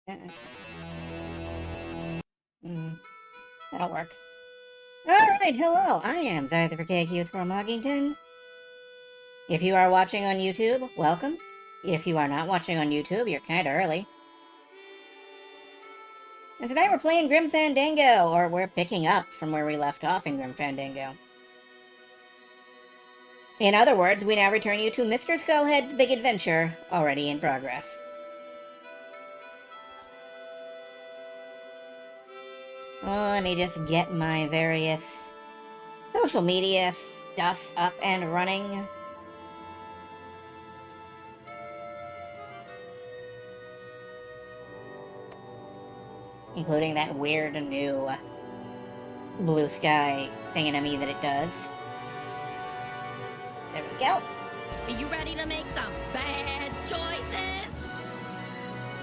That'll work. Alright, hello, I am the Youth from Hoggington. If you are watching on YouTube, welcome. If you are not watching on YouTube, you're kinda early. And tonight we're playing Grim Fandango, or we're picking up from where we left off in Grim Fandango. In other words, we now return you to Mr. Skullhead's big adventure, already in progress. Let me just get my various social media stuff up and running. Including that weird new blue sky thingammy that it does. There we go. Are you ready to make some bad choices?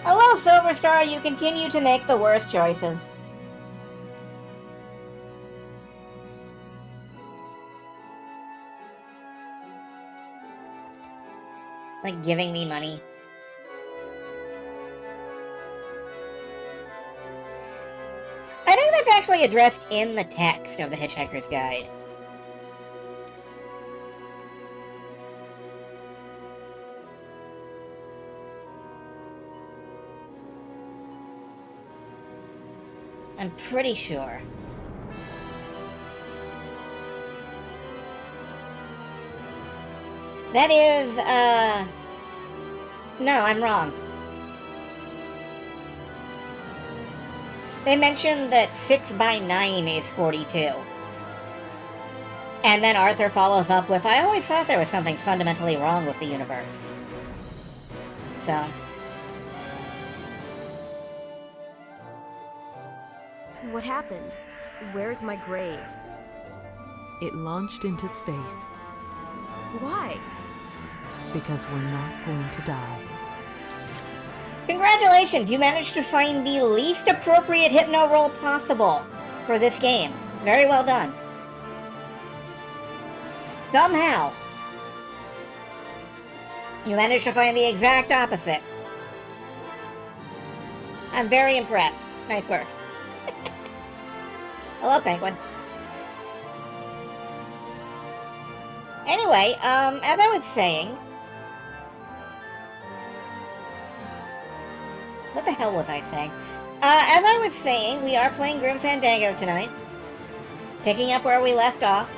Hello, Silver Star. You continue to make the worst choices. Like giving me money. I think that's actually addressed in the text of the Hitchhiker's Guide. I'm pretty sure. That is, no, I'm wrong. They mentioned that 6 by 9 is 42. And then Arthur follows up with, I always thought there was something fundamentally wrong with the universe. So. What happened? Where's my grave? It launched into space. Why? Because we're not going to die. Congratulations, you managed to find the least appropriate hypno roll possible for this game. Very well done. Somehow, you managed to find the exact opposite. I'm very impressed. Nice work. Hello, Penguin. Anyway, as I was saying... What the hell was I saying? As I was saying, we are playing Grim Fandango tonight. Picking up where we left off.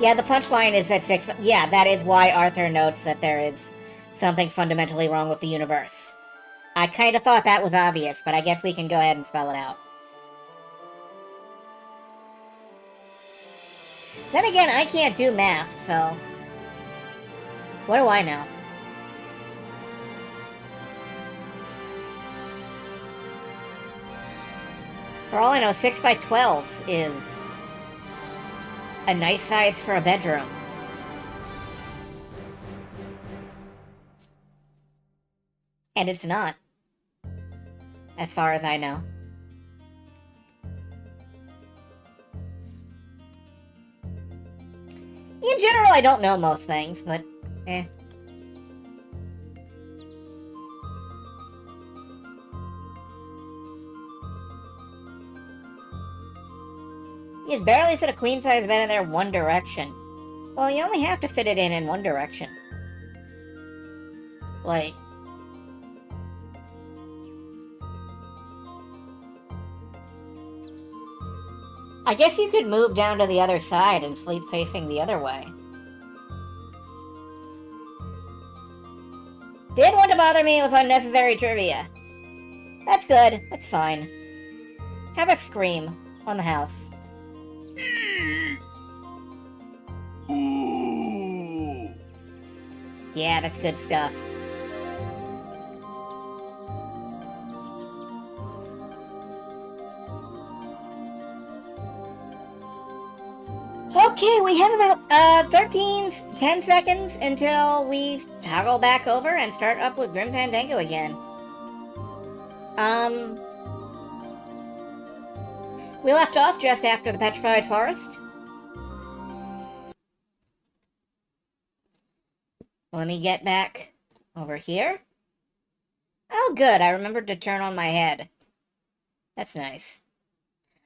Yeah, the punchline is at 6... Yeah, that is why Arthur notes that there is something fundamentally wrong with the universe. I kind of thought that was obvious, but I guess we can go ahead and spell it out. Then again, I can't do math, so... What do I know? For all I know, 6 by 12 is a nice size for a bedroom. And it's not. As far as I know. In general, I don't know most things, but eh. You'd barely fit a queen-size bed in there one direction. Well, you only have to fit it in one direction. Like... I guess you could move down to the other side and sleep facing the other way. Didn't want to bother me with unnecessary trivia. That's good. That's fine. Have a scream on the house. Yeah, that's good stuff. Okay, we have about 10 seconds until we toggle back over and start up with Grim Fandango again. We left off just after the Petrified Forest. Let me get back over here. Oh, good. I remembered to turn on my head. That's nice.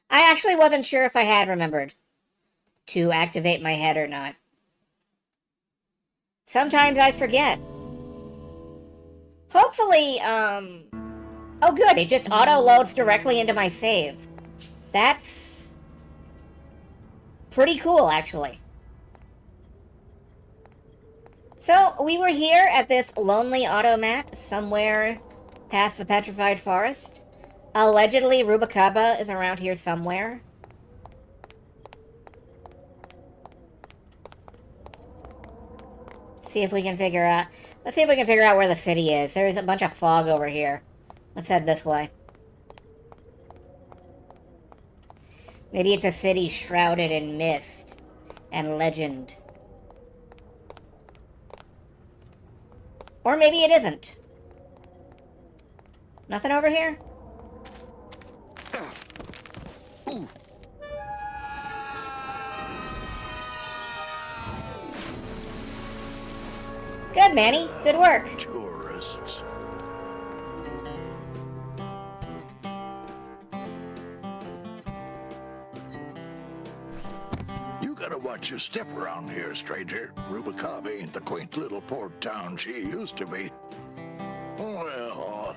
I actually wasn't sure if I had remembered to activate my head or not. Sometimes I forget. Hopefully, oh good, it just auto-loads directly into my save. That's pretty cool, actually. So, we were here at this lonely automat somewhere past the Petrified Forest. Allegedly, Rubacaba is around here somewhere. See if we can figure out... Let's see if we can figure out where the city is. There's a bunch of fog over here. Let's head this way. Maybe it's a city shrouded in mist and legend. Or maybe it isn't. Nothing over here? Good, Manny. Good work. Tourists. You gotta watch your step around here, stranger. Rubacaba ain't the quaint little port town she used to be. Well,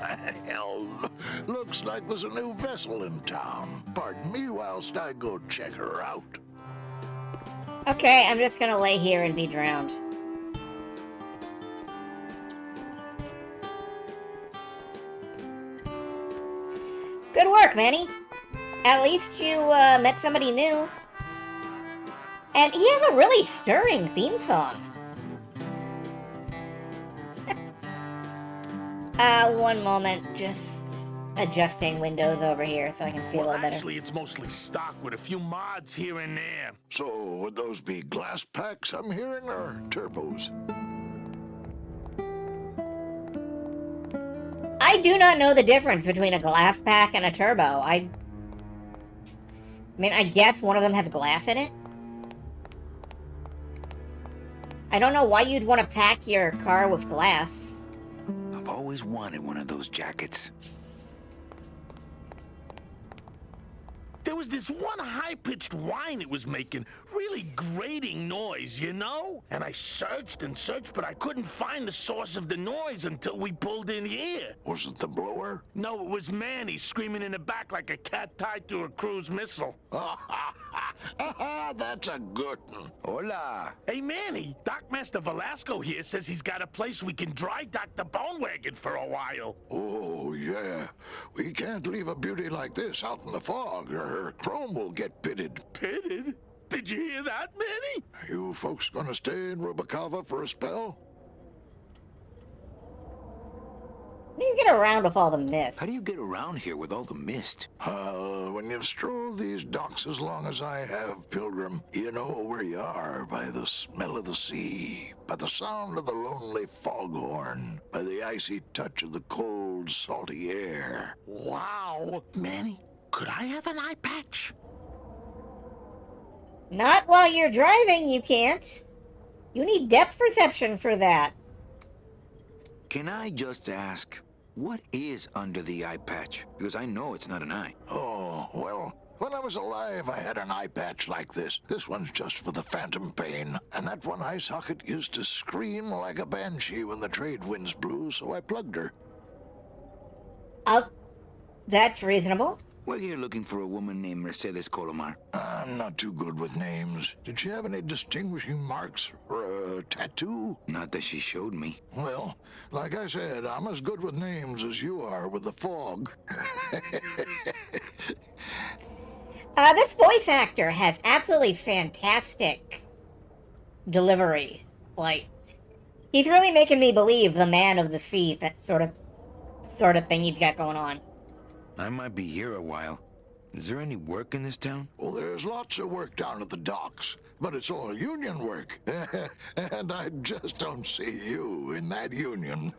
hell, looks like there's a new vessel in town. Pardon me whilst I go check her out. Okay, I'm just gonna lay here and be drowned. Good work, Manny. At least you met somebody new. And he has a really stirring theme song. One moment, just adjusting windows over here so I can see a little better. Actually, it's mostly stock with a few mods here and there. So, would those be glass packs I'm hearing, or turbos? I do not know the difference between a glass pack and a turbo. I mean, I guess one of them has glass in it. I don't know why you'd want to pack your car with glass. I've always wanted one of those jackets. There was this one high-pitched whine it was making, really grating noise, you know? And I searched and searched, but I couldn't find the source of the noise until we pulled in here. Was it the blower? No, it was Manny screaming in the back like a cat tied to a cruise missile. That's a good one. Hola. Hey, Manny, Dockmaster Velasco here says he's got a place we can dry dock the bone wagon for a while. Oh, yeah. We can't leave a beauty like this out in the fog, or her chrome will get pitted. Pitted? Did you hear that, Manny? You folks gonna stay in Rubacava for a spell? How do you get around with all the mist? How do you get around here with all the mist? When you've strolled these docks as long as I have, Pilgrim, you know where you are by the smell of the sea, by the sound of the lonely foghorn, by the icy touch of the cold, salty air. Wow. Manny, could I have an eye patch? Not while you're driving, you can't. You need depth perception for that. Can I just ask, what is under the eye patch? Because I know it's not an eye. Oh, well, when I was alive, I had an eye patch like this. This one's just for the phantom pain. And that one eye socket used to scream like a banshee when the trade winds blew, so I plugged her. Oh, that's reasonable. We're here looking for a woman named Mercedes Colomar. I'm not too good with names. Did she have any distinguishing marks or a tattoo? Not that she showed me. Well, like I said, I'm as good with names as you are with the fog. This voice actor has absolutely fantastic delivery. Like, he's really making me believe the man of the sea, that sort of thing he's got going on. I might be here a while. Is there any work in this town? Well, there's lots of work down at the docks, but it's all union work. And I just don't see you in that union.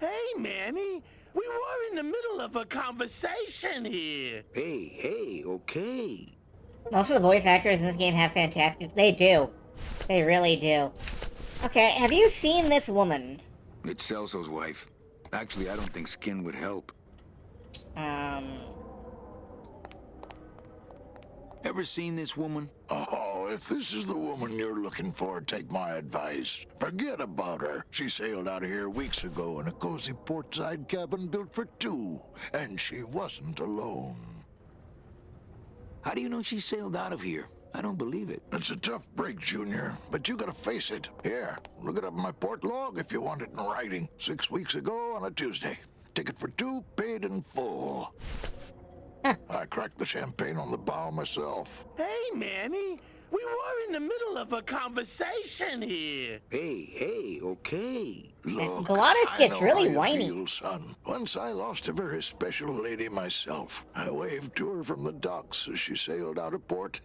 Hey, Manny, we were in the middle of a conversation here. Hey, okay. Most of the voice actors in this game have fantastic... They do. They really do. Okay, have you seen this woman? It's Celso's wife. Actually, I don't think skin would help. Ever seen this woman? Oh, if this is the woman you're looking for, take my advice. Forget about her. She sailed out of here weeks ago in a cozy portside cabin built for two, and she wasn't alone. How do you know she sailed out of here? I don't believe it. It's a tough break, Junior, but you gotta face it. Here, look it up in my port log if you want it in writing. 6 weeks ago on a Tuesday. Ticket for two, paid in full. I cracked the champagne on the bow myself. Hey, Manny. We were in the middle of a conversation here. Hey, okay. Look, Glottis gets I know really how you whiny. feel, son. Once I lost a very special lady myself. I waved to her from the docks as she sailed out of port,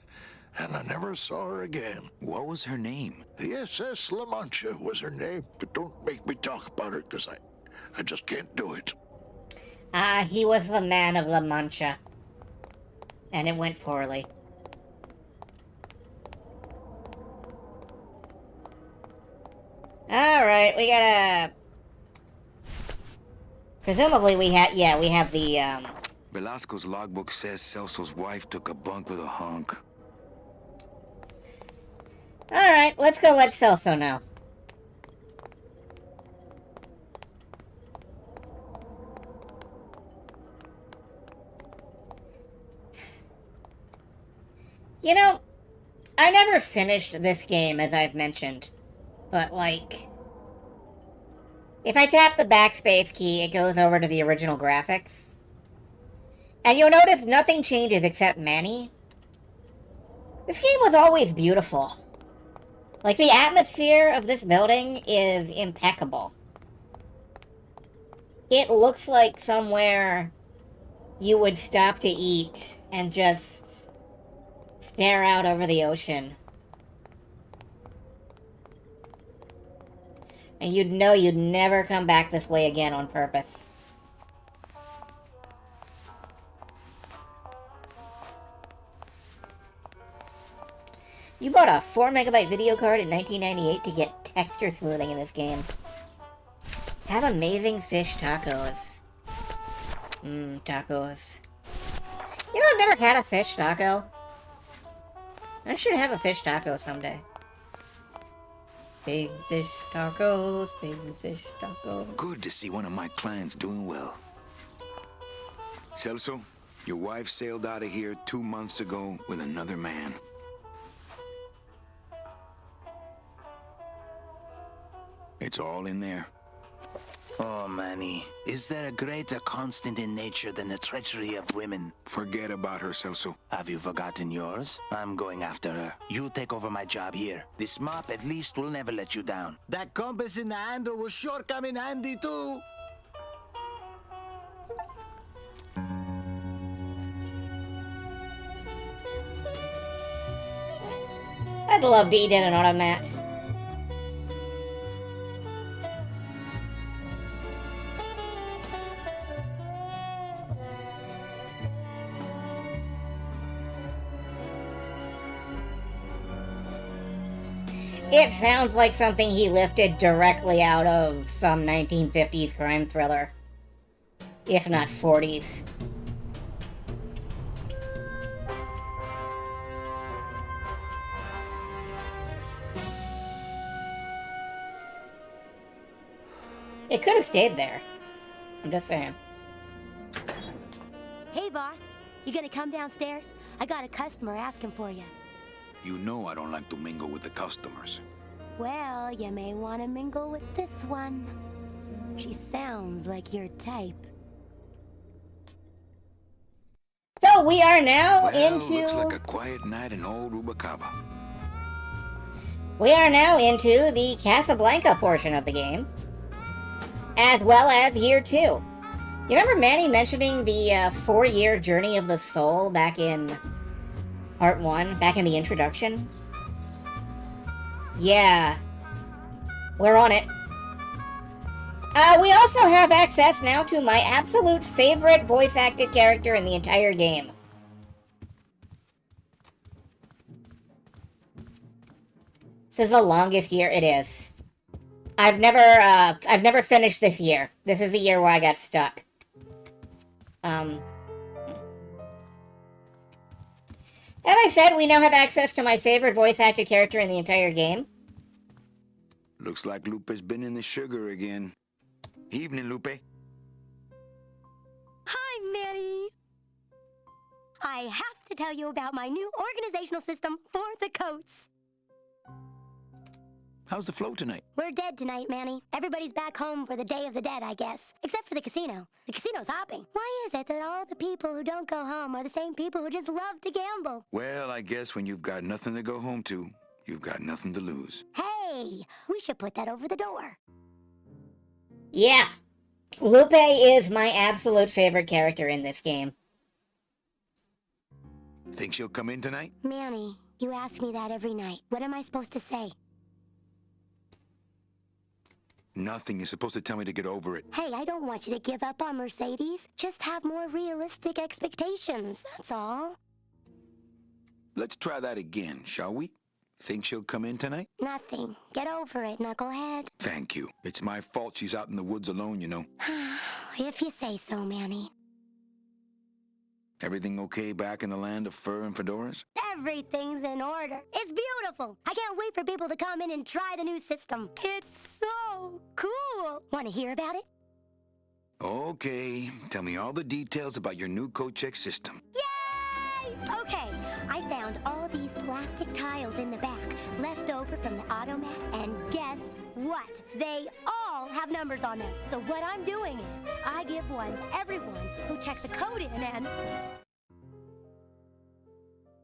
and I never saw her again. What was her name? The SS La Mancha was her name, but don't make me talk about her, because I just can't do it. He was the man of La Mancha. And it went poorly. Alright, we gotta... Presumably we have the, Velasco's logbook says Celso's wife took a bunk with a hunk. Alright, let's go let Celso know. You know, I never finished this game, as I've mentioned. But, like, if I tap the backspace key, it goes over to the original graphics. And you'll notice nothing changes except Manny. This game was always beautiful. Like, the atmosphere of this building is impeccable. It looks like somewhere you would stop to eat and just stare out over the ocean. And you'd know you'd never come back this way again on purpose. You bought a 4 megabyte video card in 1998 to get texture smoothing in this game. Have amazing fish tacos. Tacos. You know, I've never had a fish taco. I should have a fish taco someday. Big fish tacos, big fish tacos. Good to see one of my clients doing well. Celso, your wife sailed out of here 2 months ago with another man. It's all in there. Oh, Manny, is there a greater constant in nature than the treachery of women? Forget about her, Celso. Have you forgotten yours? I'm going after her. You take over my job here. This mop at least will never let you down. That compass in the handle will sure come in handy too. I'd love to eat in an automat. It sounds like something he lifted directly out of some 1950s crime thriller. If not 40s. It could have stayed there. I'm just saying. Hey, boss. You gonna come downstairs? I got a customer asking for you. You know I don't like to mingle with the customers. Well, you may want to mingle with this one. She sounds like your type. So we are now Well, looks like a quiet night in old Rubacaba. We are now into the Casablanca portion of the game, as well as Year 2. You remember Manny mentioning the 4-year journey of the soul back in Part 1, back in the introduction? Yeah. We're on it. We also have access now to my absolute favorite voice-acted character in the entire game. This is the longest year it is. I've never finished this year. This is the year where I got stuck. As I said, we now have access to my favorite voice acted character in the entire game. Looks like Lupe's been in the sugar again. Evening, Lupe. Hi, Manny. I have to tell you about my new organizational system for the coats. How's the flow tonight? We're dead tonight, Manny. Everybody's back home for the Day of the Dead, I guess. Except for the casino. The casino's hopping. Why is it that all the people who don't go home are the same people who just love to gamble? Well, I guess when you've got nothing to go home to, you've got nothing to lose. Hey, we should put that over the door. Yeah. Lupe is my absolute favorite character in this game. Think she'll come in tonight? Manny, you ask me that every night. What am I supposed to say? Nothing. You're supposed to tell me to get over it. Hey, I don't want you to give up on Mercedes. Just have more realistic expectations, that's all. Let's try that again, shall we? Think she'll come in tonight? Nothing. Get over it, knucklehead. Thank you. It's my fault she's out in the woods alone, you know. If you say so, Manny. Everything okay back in the land of fur and fedoras? Everything's in order. It's beautiful. I can't wait for people to come in and try the new system. It's so cool. Want to hear about it? Okay. Tell me all the details about your new coat check system. Yay! Okay, I found all these plastic tiles in the back, left over from the automat, and guess what? They all have numbers on them. So what I'm doing is, I give one to everyone who checks a code in and...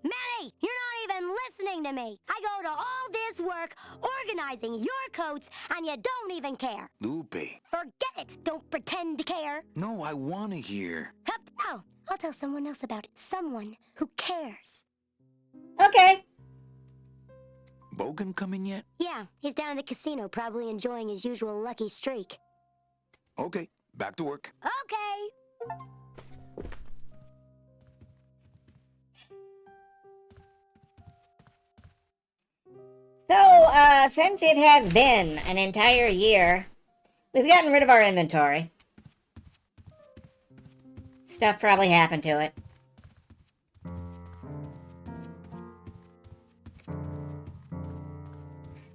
Manny, you're not even listening to me. I go to all this work organizing your coats, and you don't even care. Lupe. Forget it. Don't pretend to care. No, I want to hear. Hup, no. I'll tell someone else about it. Someone who cares. Okay. Bogan coming yet? Yeah, he's down at the casino, probably enjoying his usual lucky streak. Okay, back to work. Okay. So, since it has been an entire year, we've gotten rid of our inventory. Stuff probably happened to it.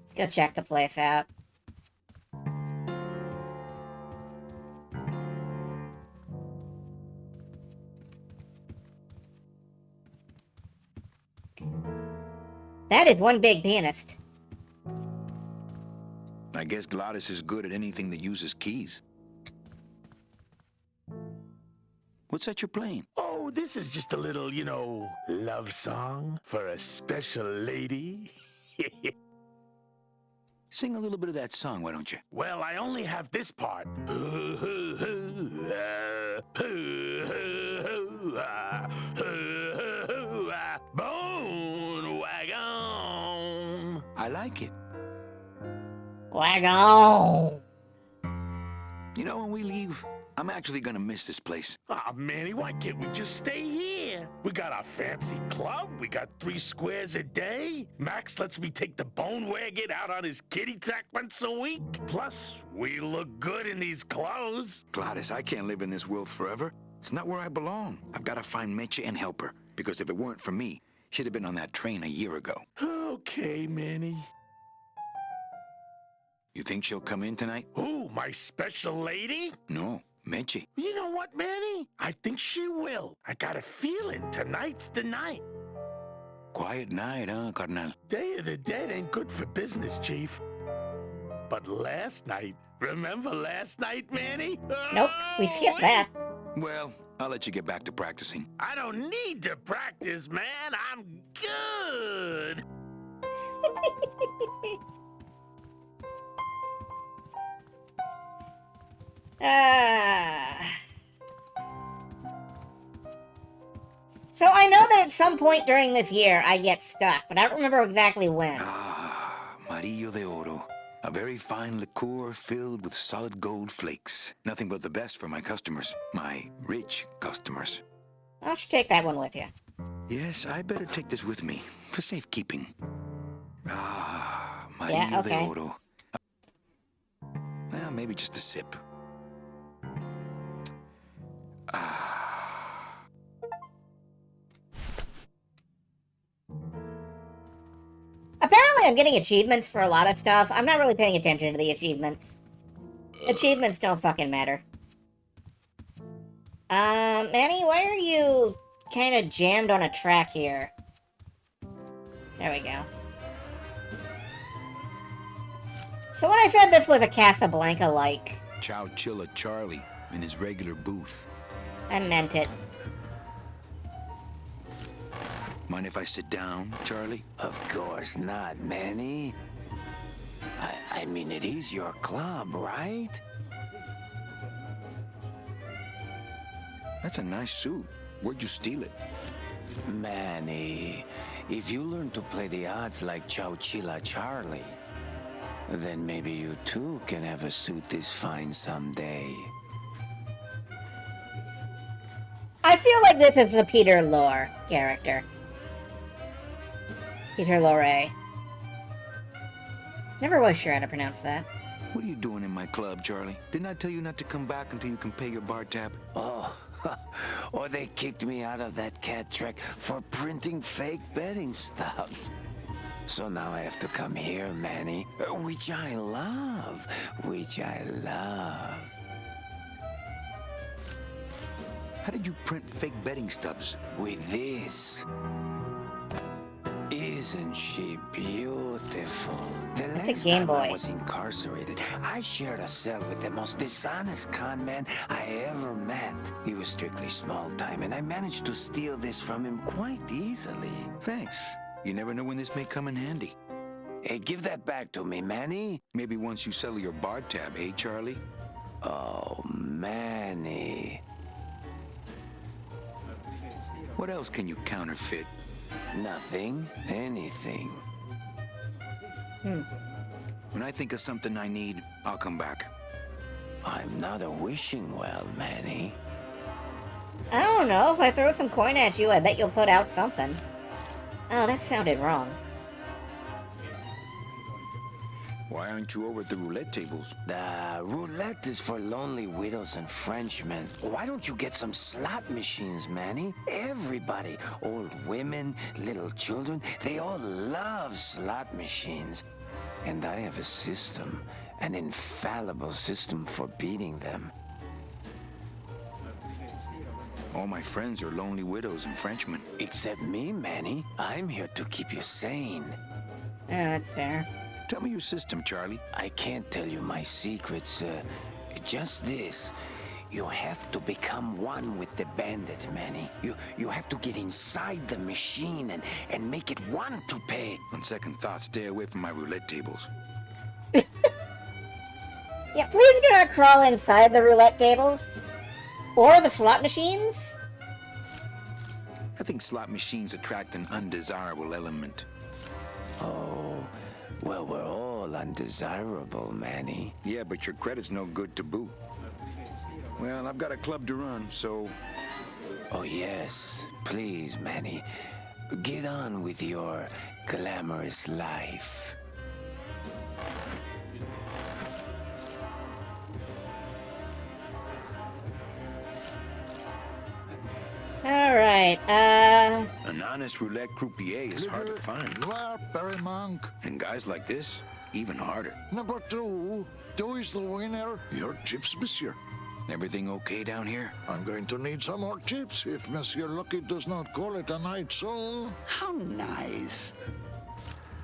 Let's go check the place out. That is one big pianist. I guess Gladys is good at anything that uses keys. What's that you're playing? Oh, this is just a little, you know, love song for a special lady. Sing a little bit of that song, why don't you? Well, I only have this part. Bone wagon. I like it. Wagon. You know, when we leave, I'm actually gonna miss this place. Aw, Manny, why can't we just stay here? We got our fancy club, we got 3 squares a day. Max lets me take the bone wagon out on his kitty track once a week. Plus, we look good in these clothes. Gladys, I can't live in this world forever. It's not where I belong. I've gotta find Meche and help her. Because if it weren't for me, she'd have been on that train a year ago. Okay, Manny. You think she'll come in tonight? Who, my special lady? No, Meche. You know what, Manny? I think she will. I got a feeling tonight's the night. Quiet night, huh, Carnal? Day of the Dead ain't good for business, Chief. But last night, remember last night, Manny? Nope, we skipped that. Well, I'll let you get back to practicing. I don't need to practice, man. I'm good. So I know that at some point during this year I get stuck, but I don't remember exactly when. Ah, Marillo de Oro. A very fine liqueur filled with solid gold flakes. Nothing but the best for my customers. My rich customers. I should take that one with you. Yes, I better take this with me for safekeeping. Ah, Marillo Yeah, okay. de Oro. maybe just a sip. Apparently I'm getting achievements for a lot of stuff. I'm not really paying attention to the achievements. Achievements don't fucking matter. Manny, why are you kind of jammed on a track here? There we go. So when I said this was a Casablanca-like, Chow Chilla Charlie in his regular booth. I meant it. Mind if I sit down, Charlie? Of course not, Manny. I mean, it is your club, right? That's a nice suit. Where'd you steal it? Manny, if you learn to play the odds like Chow Chilla Charlie, then maybe you too can have a suit this fine someday. I feel like this is the Peter Lorre character. Peter Lorre. Never was sure how to pronounce that. What are you doing in my club, Charlie? Didn't I tell you not to come back until you can pay your bar tab? Oh, or they kicked me out of that cat track for printing fake betting stubs. So now I have to come here, Manny, which I love, How did you print fake betting stubs? With this. Isn't she beautiful? The last Game time I Boy. was incarcerated, I shared a cell with the most dishonest con man I ever met. He was strictly small time, and I managed to steal this from him quite easily. Thanks. You never know when this may come in handy. Hey, give that back to me, Manny. Maybe once you settle your bar tab, eh, Charlie? Oh, Manny. What else can you counterfeit? Nothing. Anything. When I think of something I need, I'll come back. I'm not a wishing well, Manny. I don't know. If I throw some coin at you, I bet you'll put out something. Oh, that sounded wrong. Why aren't you over at the roulette tables? The roulette is for lonely widows and Frenchmen. Why don't you get some slot machines, Manny? Everybody, old women, little children, they all love slot machines. And I have a system, an infallible system for beating them. All my friends are lonely widows and Frenchmen. Except me, Manny. I'm here to keep you sane. Oh, that's fair. Tell me your system, Charlie. I can't tell you my secrets, just this. You have to become one with the bandit, Manny. You have to get inside the machine and make it want to pay. On second thought, stay away from my roulette tables. Yeah, please do not crawl inside the roulette tables. Or the slot machines. I think slot machines attract an undesirable element. Oh, well, we're all undesirable, Manny. Yeah, but your credit's no good to boot. Well, I've got a club to run, so... Oh, yes. Please, Manny. Get on with your glamorous life. Alright, An honest roulette croupier is hard to find. Noir, Monk. And guys like this, even harder. Number two is the winner. Your chips, monsieur. Everything okay down here? I'm going to need some more chips if Monsieur Lucky does not call it a night soon. How nice.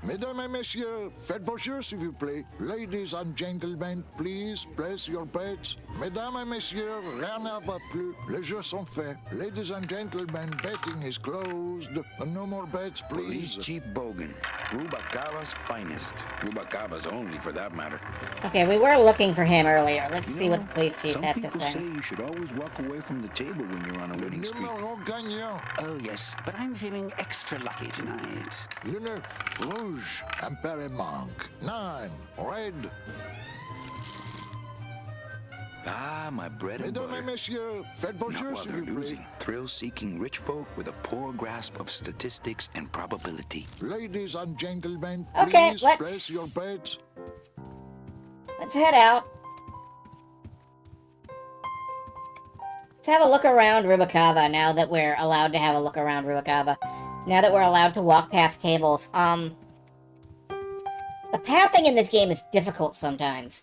Mesdames et messieurs, faites vos jeux s'il vous plaît. Ladies and gentlemen, please place your bets. Mesdames et messieurs, rien ne va plus. Les jeux sont faits. Ladies and gentlemen, betting is closed. No more bets, Police please. Chief Bogan, Rubacaba's finest. Rubacaba's only, for that matter. okay, we were looking for him earlier. Let's see what the police chief Some has to people say. say you should always walk away from the table when you're on a winning streak. Numéro gagnant. Oh, yes, but I'm feeling extra lucky tonight. Le neuf, rouge, Impere Monk. 9, red. Ah, my bread and Mesdames et butter. messieurs, faites vos Not jeux while s'il they're vous plaît. losing. Thrill-seeking rich folk with a poor grasp of statistics and probability. Ladies and gentlemen, Okay, please let's- place your bets. Let's head out. Let's have a look around Rubikava now that we're allowed to have a look around Rubikava. Now that we're allowed to walk past tables. The pathing in this game is difficult sometimes.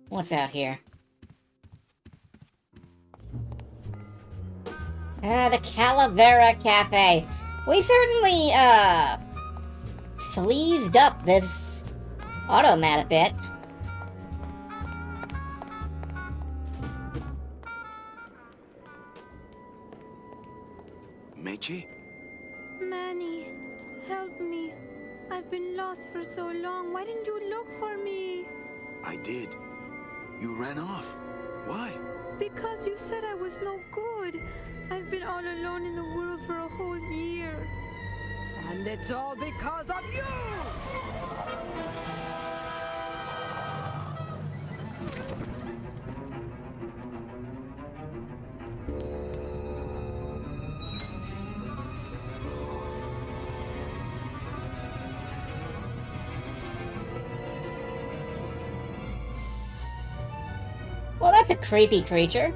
What's out here? The Calavera Cafe. We certainly, sleazed up this automat a bit. Meche? Manny, help me. I've been lost for so long. Why didn't you look for me? I did. You ran off. Why? Because you said I was no good. I've been all alone in the world for a whole year. And it's all because of you! Well, that's a creepy creature.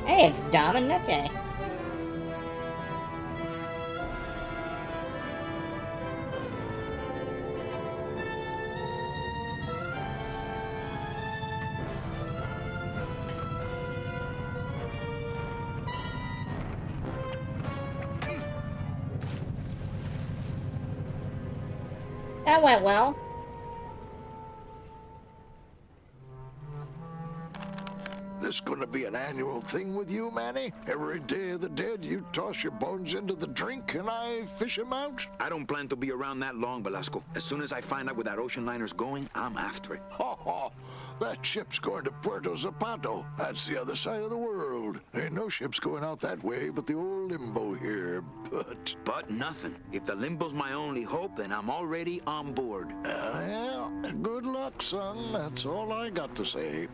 Hey, it's Dom and Nutjay. That went well. This gonna be an annual thing with you, Manny? Every Day of the Dead, you toss your bones into the drink and I fish 'em out? I don't plan to be around that long, Velasco. As soon as I find out where that ocean liner's going, I'm after it. Ho ho! That ship's going to Puerto Zapato. That's the other side of the world. Ain't no ships going out that way but the old limbo here, but... But nothing. If the limbo's my only hope, then I'm already on board. Well, good luck, son. That's all I got to say.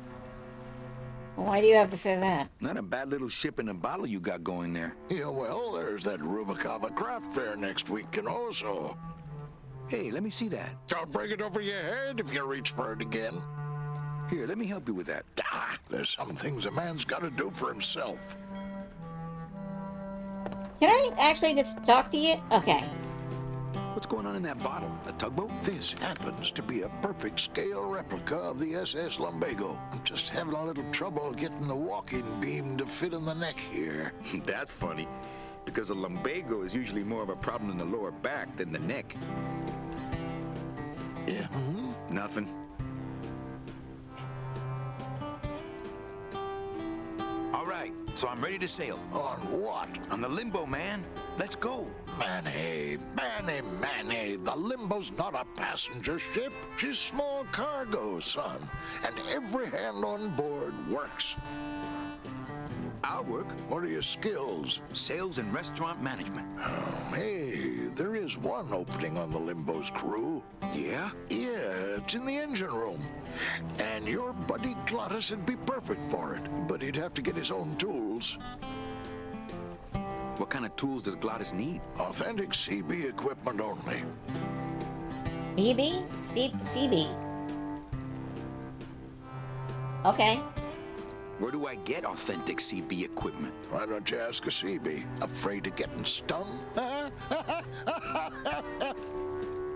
Why do you have to say that? Not a bad little ship in a bottle you got going there. Yeah, well, there's that Rubikava craft fair next week, you know, so... Hey, let me see that. I'll break it over your head if you reach for it again. Here, let me help you with that. Ah, there's some things a man's got to do for himself. Can I actually just talk to you? Okay. What's going on in that bottle? A tugboat? This happens to be a perfect scale replica of the SS Lumbago. I'm just having a little trouble getting the walking beam to fit in the neck here. That's funny, because a lumbago is usually more of a problem in the lower back than the neck. Yeah, Nothing. All right, so I'm ready to sail. On what? On the limbo, man. Let's go. Manny, the Limbo's not a passenger ship. She's small cargo, son. And every hand on board works. I'll work. What are your skills? Sales and restaurant management. Oh, hey, there is one opening on the Limbo's crew. Yeah? Yeah, it's in the engine room. And your buddy Glottis would be perfect for it, but he'd have to get his own tools. What kind of tools does Glottis need? Authentic CB equipment only. CB? CB. Okay. Where do I get authentic CB equipment? Why don't you ask a CB? Afraid of getting stung?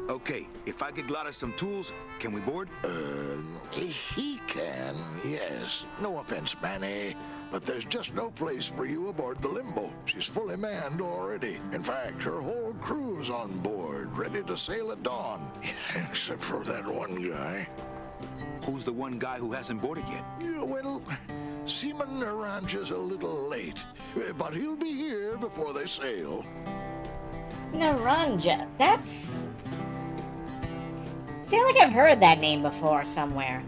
Okay, if I get Glottis some tools, can we board? He can, yes. No offense, Manny, but there's just no place for you aboard the Limbo. She's fully manned already. In fact, her whole crew's on board, ready to sail at dawn. Except for that one guy. Who's the one guy who hasn't boarded yet? Yeah, well, Seaman Naranja's a little late, but he'll be here before they sail. Naranja. That's... I feel like I've heard that name before somewhere.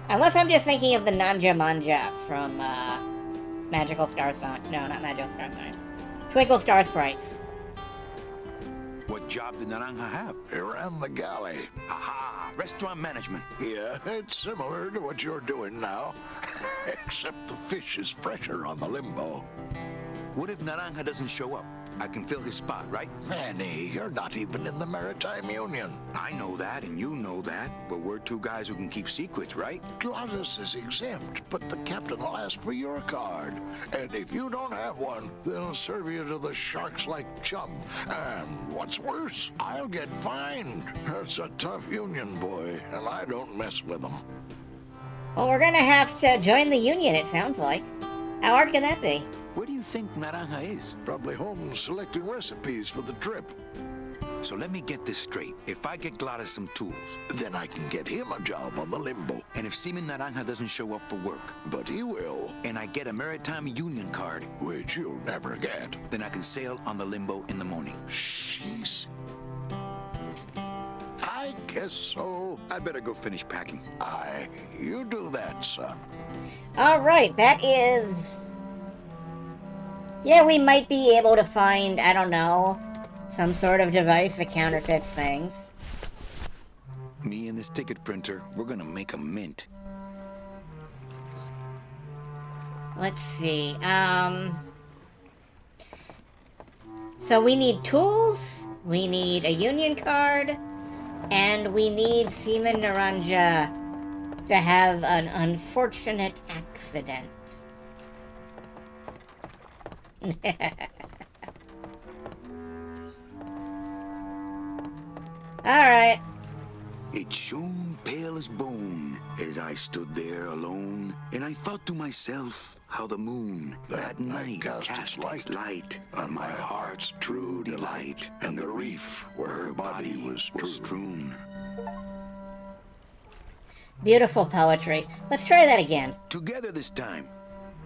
Unless I'm just thinking of the Nanja Manja from, Magical Star Sign. No, not Magical Star Sign. Twinkle Star Sprites. What job did Naranja have? He ran the galley. Aha! restaurant management. Yeah, it's similar to what you're doing now. Except the fish is fresher on the limbo. What if Naranja doesn't show up? I can fill his spot, right? Manny, you're not even in the Maritime Union. I know that, and you know that, but we're two guys who can keep secrets, right? Glottis is exempt, but the captain will ask for your card. And if you don't have one, they'll serve you to the sharks like chum. And what's worse, I'll get fined. That's a tough union, boy, and I don't mess with them. Well, we're gonna have to join the union, it sounds like. How hard can that be? Where do you think Naranja is? Probably home selecting recipes for the trip. So let me get this straight. If I get Glottis some tools, Then I can get him a job on the limbo. and if Seaman Naranja doesn't show up for work, But he will, and I get a Maritime Union card, which you'll never get. then I can sail on the limbo in the morning. Jeez. I guess so. I'd better go finish packing. You do that, son. Alright, that is... Yeah, we might be able to find, I don't know, some sort of device that counterfeits things. Me and this ticket printer, we're gonna make a mint. Let's see, So we need tools, we need a union card, and we need Seaman Naranja to have an unfortunate accident. Alright. It shone pale as bone as I stood there alone, and I thought to myself how the moon that night cast its light on my heart's true delight, and the reef where her body was strewn. Beautiful poetry. Let's try that again. Together this time.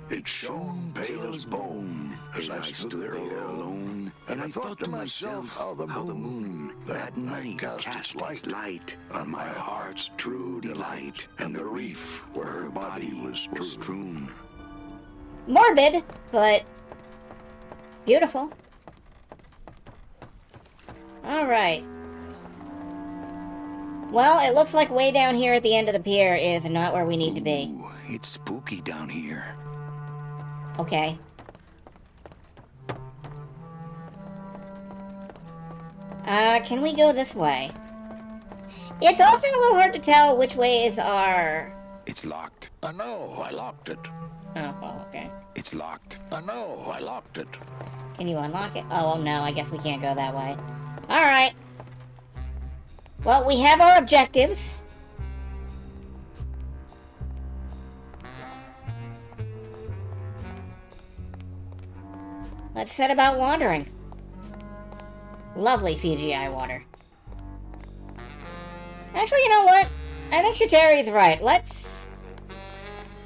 It shone pale as bone as I stood there alone, and I thought to myself how the moon that night cast its light on my heart's true delight, and the reef where her body was strewn. Morbid, but beautiful. Alright. Well, it looks like way down here at the end of the pier is not where we need to be. Ooh, it's spooky down here. Okay. Can we go this way? It's often a little hard to tell which ways are... It's locked. I know, I locked it. Oh, well, okay. It's locked. I know, I locked it. Can you unlock it? Oh, well, no, I guess we can't go that way. Alright. Well, we have our objectives. Let's set about wandering. Lovely CGI water. Actually, you know what? I think Shatteri's right. Let's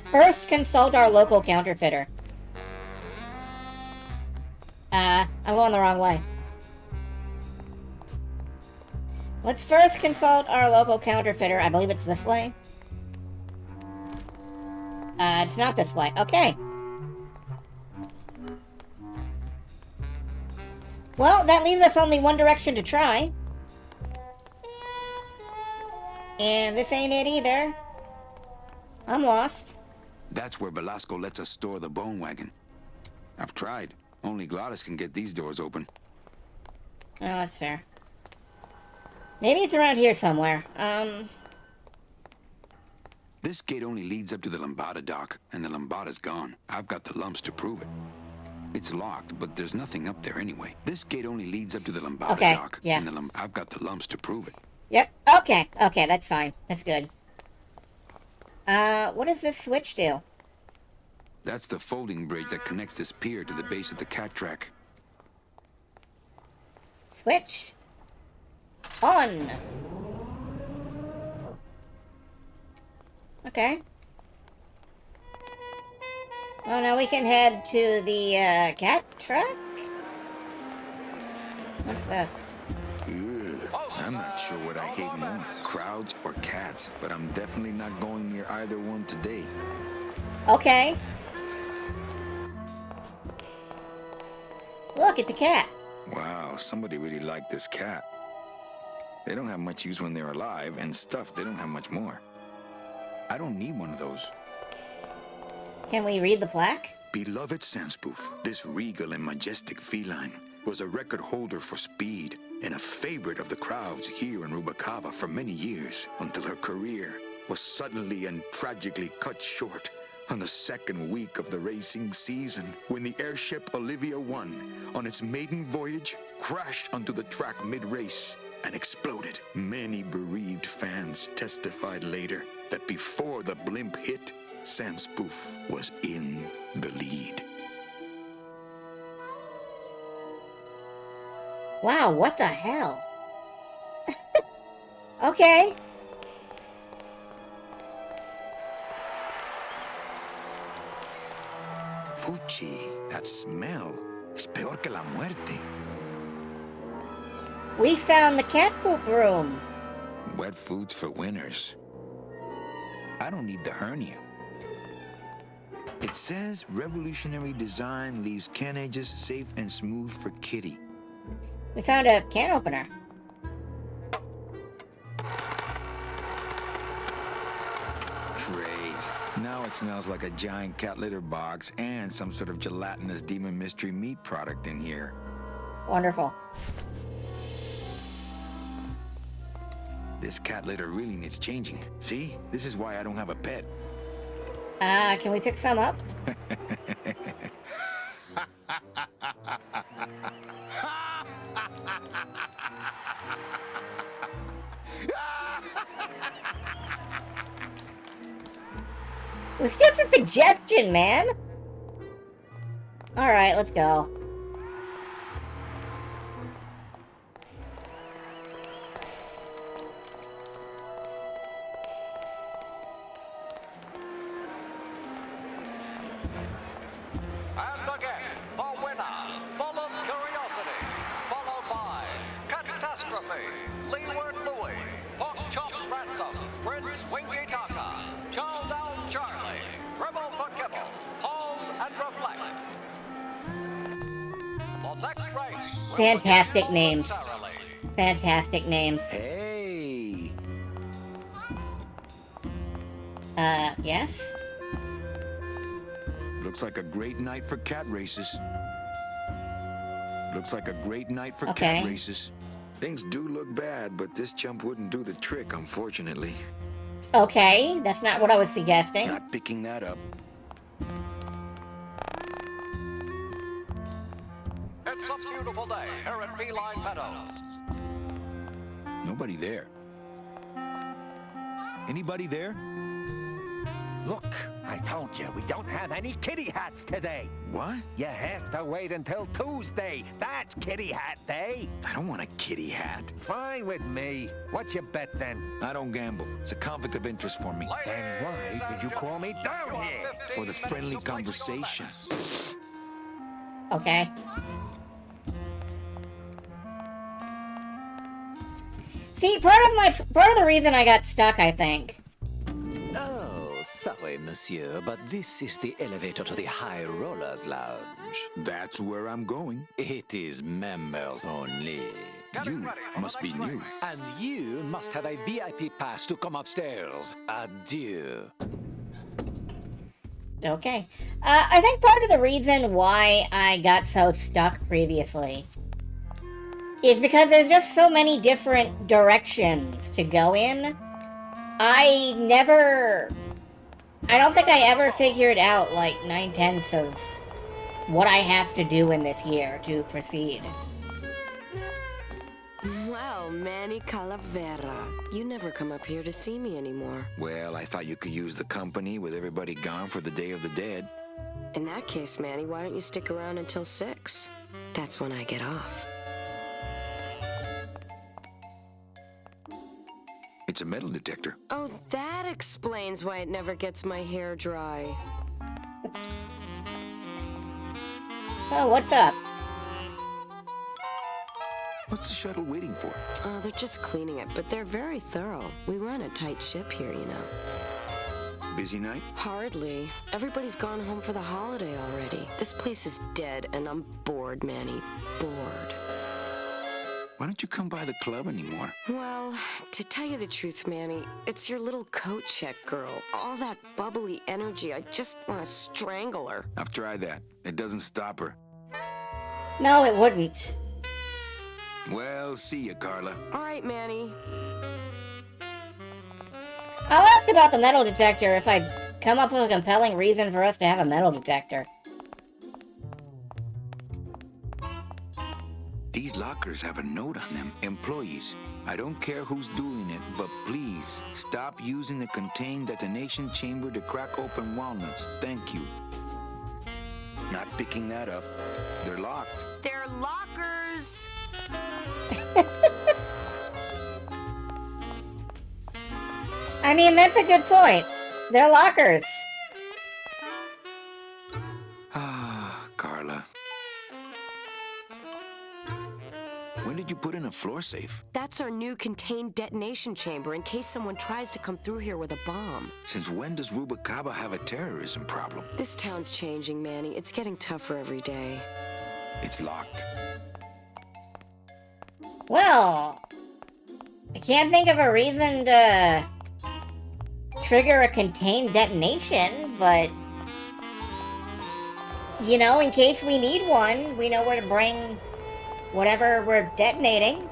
first consult our local counterfeiter. I'm going the wrong way. Let's first consult our local counterfeiter. I believe it's this way. It's not this way. Okay. Well, that leaves us only one direction to try. And this ain't it either. I'm lost. That's where Velasco lets us store the bone wagon. I've tried. Only Glottis can get these doors open. Oh, that's fair. Maybe it's around here somewhere. This gate only leads up to the Lambada dock, and the Lambada's gone. I've got the lumps to prove it. It's locked, but there's nothing up there anyway. This gate only leads up to the Lambada dock, yeah. and I've got the lumps to prove it. Yep, okay, that's fine. That's good. What does this switch do? That's the folding bridge that connects this pier to the base of the cat track. Switch. On. Okay. Oh, now we can head to the, cat track? What's this? Ugh, I'm not sure what I hate more, crowds or cats, but I'm definitely not going near either one today. Okay. Look, it's a cat. Wow, somebody really liked this cat. They don't have much use when they're alive, and stuff, they don't have much more. I don't need one of those. Can we read the plaque? Beloved Sandspoof, this regal and majestic feline was a record holder for speed and a favorite of the crowds here in Rubacava for many years, until her career was suddenly and tragically cut short on the second week of the racing season, when the airship Olivia 1, on its maiden voyage, crashed onto the track mid-race and exploded. Many bereaved fans testified later that before the blimp hit, Sandspoof was in the lead. Wow, what the hell? Okay. Fuchi, that smell is peor que la muerte. We found the cat poop room. Wet foods for winners. I don't need the hernia. It says revolutionary design leaves can edges safe and smooth for kitty. We found a can opener. Great. Now it smells like a giant cat litter box and some sort of gelatinous demon mystery meat product in here. Wonderful. This cat litter really needs changing. See? This is why I don't have a pet. Can we pick some up? It's just a suggestion, man. Alright, let's go. And again, the winner, full of curiosity, followed by Catastrophe, Leeward Louie, Pork Chops Ransom, Prince Winky Taka, Chow Down Charlie, Dribble for Kibble, Pause and Reflect. The next race will Fantastic begin names. momentarily. Fantastic names. Hey! Yes? Looks like a great night for cat races. Looks like a great night for Okay. cat races. Things do look bad, but this jump wouldn't do the trick, unfortunately. Okay, that's not what I was suggesting. Not picking that up. It's a beautiful day here at Feline Meadows. Nobody there. Anybody there? Look, I told you, we don't have any kitty hats today. What? You have to wait until Tuesday. That's kitty hat day. I don't want a kitty hat. Fine with me. What's your bet then? I don't gamble. It's a conflict of interest for me. Then why did you call me down here? For the friendly conversation. Okay. See, part of the reason I got stuck, I think. Oh, sorry, monsieur, but this is the elevator to the High Rollers Lounge. That's where I'm going. It is members only. You must be new. And you must have a VIP pass to come upstairs. Adieu. Okay. I think part of the reason why I got so stuck previously is because there's just so many different directions to go in. I don't think I ever figured out, like, 9/10 of what I have to do in this year to proceed. Well, Manny Calavera, you never come up here to see me anymore. Well, I thought you could use the company with everybody gone for the Day of the Dead. In that case, Manny, why don't you stick around until 6? That's when I get off. It's a metal detector. Oh, that explains why it never gets my hair dry. Oh, what's up? What's the shuttle waiting for? Oh, they're just cleaning it, but they're very thorough. We run a tight ship here, you know. Busy night? Hardly. Everybody's gone home for the holiday already. This place is dead, and I'm bored, Manny. Bored. Why don't you come by the club anymore? Well, to tell you the truth, Manny, it's your little coat check girl. All that bubbly energy, I just want to strangle her. I've tried that. It doesn't stop her. No, it wouldn't. Well, see ya, Carla. All right, Manny. I'll ask about the metal detector if I come up with a compelling reason for us to have a metal detector. These lockers have a note on them. Employees, I don't care who's doing it, but please stop using the contained detonation chamber to crack open walnuts. Thank you. Not picking that up. They're locked. They're lockers! I mean, that's a good point. They're lockers. Ah, Carla. When did you put in a floor safe? That's our new contained detonation chamber in case someone tries to come through here with a bomb. Since when does Rubacaba have a terrorism problem? This town's changing, Manny. It's getting tougher every day. It's locked. Well, I can't think of a reason to trigger a contained detonation, but, you know, in case we need one, we know where to bring whatever we're detonating.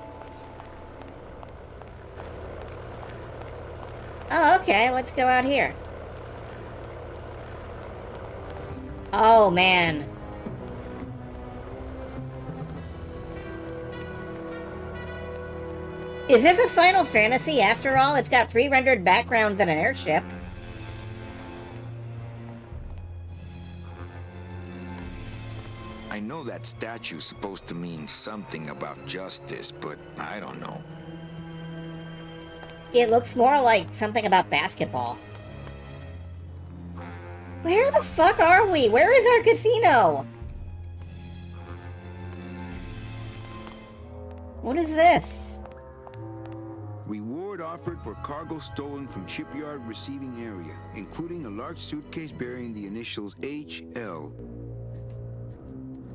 Oh, okay, let's go out here. Oh, man. Is this a Final Fantasy after all? It's got pre-rendered backgrounds and an airship. I know that statue's supposed to mean something about justice, but I don't know. It looks more like something about basketball. Where the fuck are we? Where is our casino? What is this? Reward offered for cargo stolen from shipyard receiving area, including a large suitcase bearing the initials HL.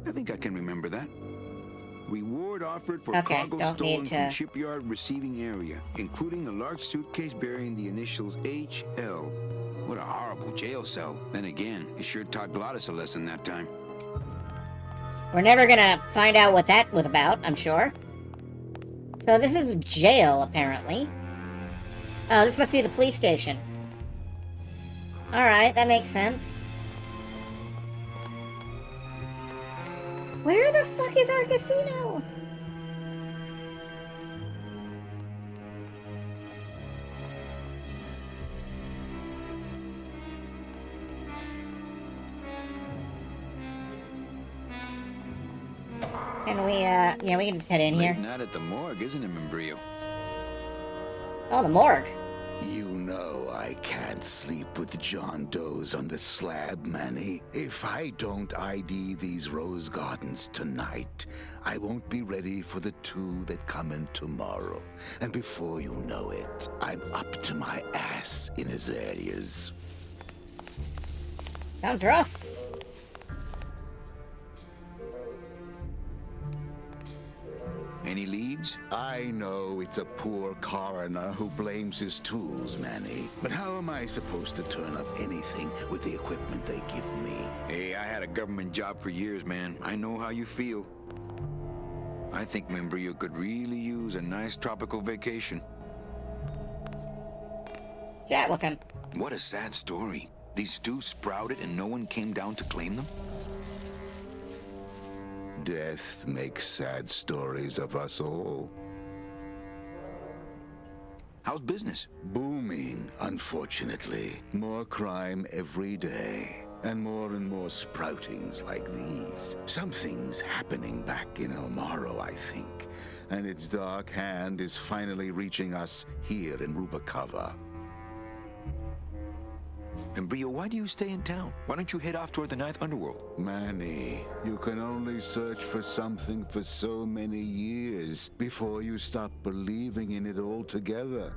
I think I can remember that. Reward offered for cargo stolen from shipyard receiving area, including a large suitcase bearing the initials HL. What a horrible jail cell. Then again, it sure taught Glottis a lesson that time. We're never gonna find out what that was about, I'm sure. So this is jail, apparently. Oh, this must be the police station. Alright, that makes sense. Where the fuck is our casino? Can we, yeah, we can just head in here. Not at the morgue, isn't it, Membrillo? Oh, the morgue. You know I can't sleep with John Doe's on the slab, Manny. If I don't ID these rose gardens tonight, I won't be ready for the two that come in tomorrow. And before you know it, I'm up to my ass in azaleas. Sounds rough. Any leads? I know it's a poor coroner who blames his tools, Manny. But how am I supposed to turn up anything with the equipment they give me? Hey, I had a government job for years, man. I know how you feel. I think Membrillo could really use a nice tropical vacation. Chat with him. What a sad story. These stews sprouted and no one came down to claim them? Death makes sad stories of us all. How's business? Booming, unfortunately. More crime every day. And more sproutings like these. Something's happening back in Omaro, I think. And its dark hand is finally reaching us here in Rubacava. Membrillo, why do you stay in town? Why don't you head off toward the Ninth Underworld? Manny, you can only search for something for so many years before you stop believing in it altogether.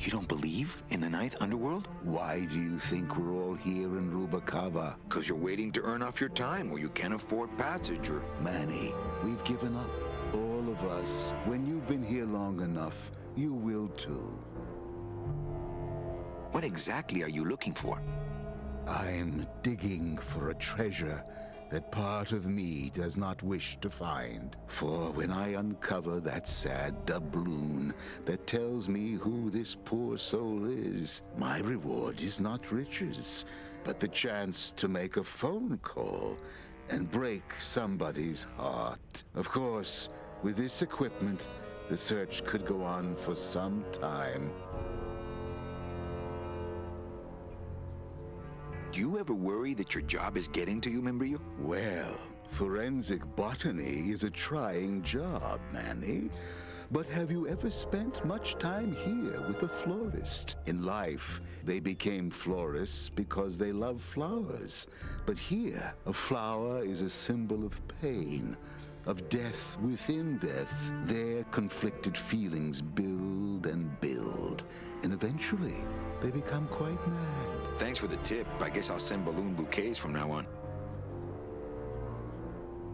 You don't believe in the ninth underworld? Why do you think we're all here in Rubacava? Because you're waiting to earn off your time, or you can't afford passage, or... Manny, we've given up. All of us. When you've been here long enough, you will too. What exactly are you looking for? I'm digging for a treasure that part of me does not wish to find. For when I uncover that sad doubloon that tells me who this poor soul is, my reward is not riches, but the chance to make a phone call and break somebody's heart. Of course, with this equipment, the search could go on for some time. Do you ever worry that your job is getting to you, Membrillo? Well, forensic botany is a trying job, Manny. But have you ever spent much time here with a florist? In life, they became florists because they love flowers. But here, a flower is a symbol of pain, of death within death. Their conflicted feelings build and build, and eventually, they become quite mad. Thanks for the tip. I guess I'll send balloon bouquets from now on.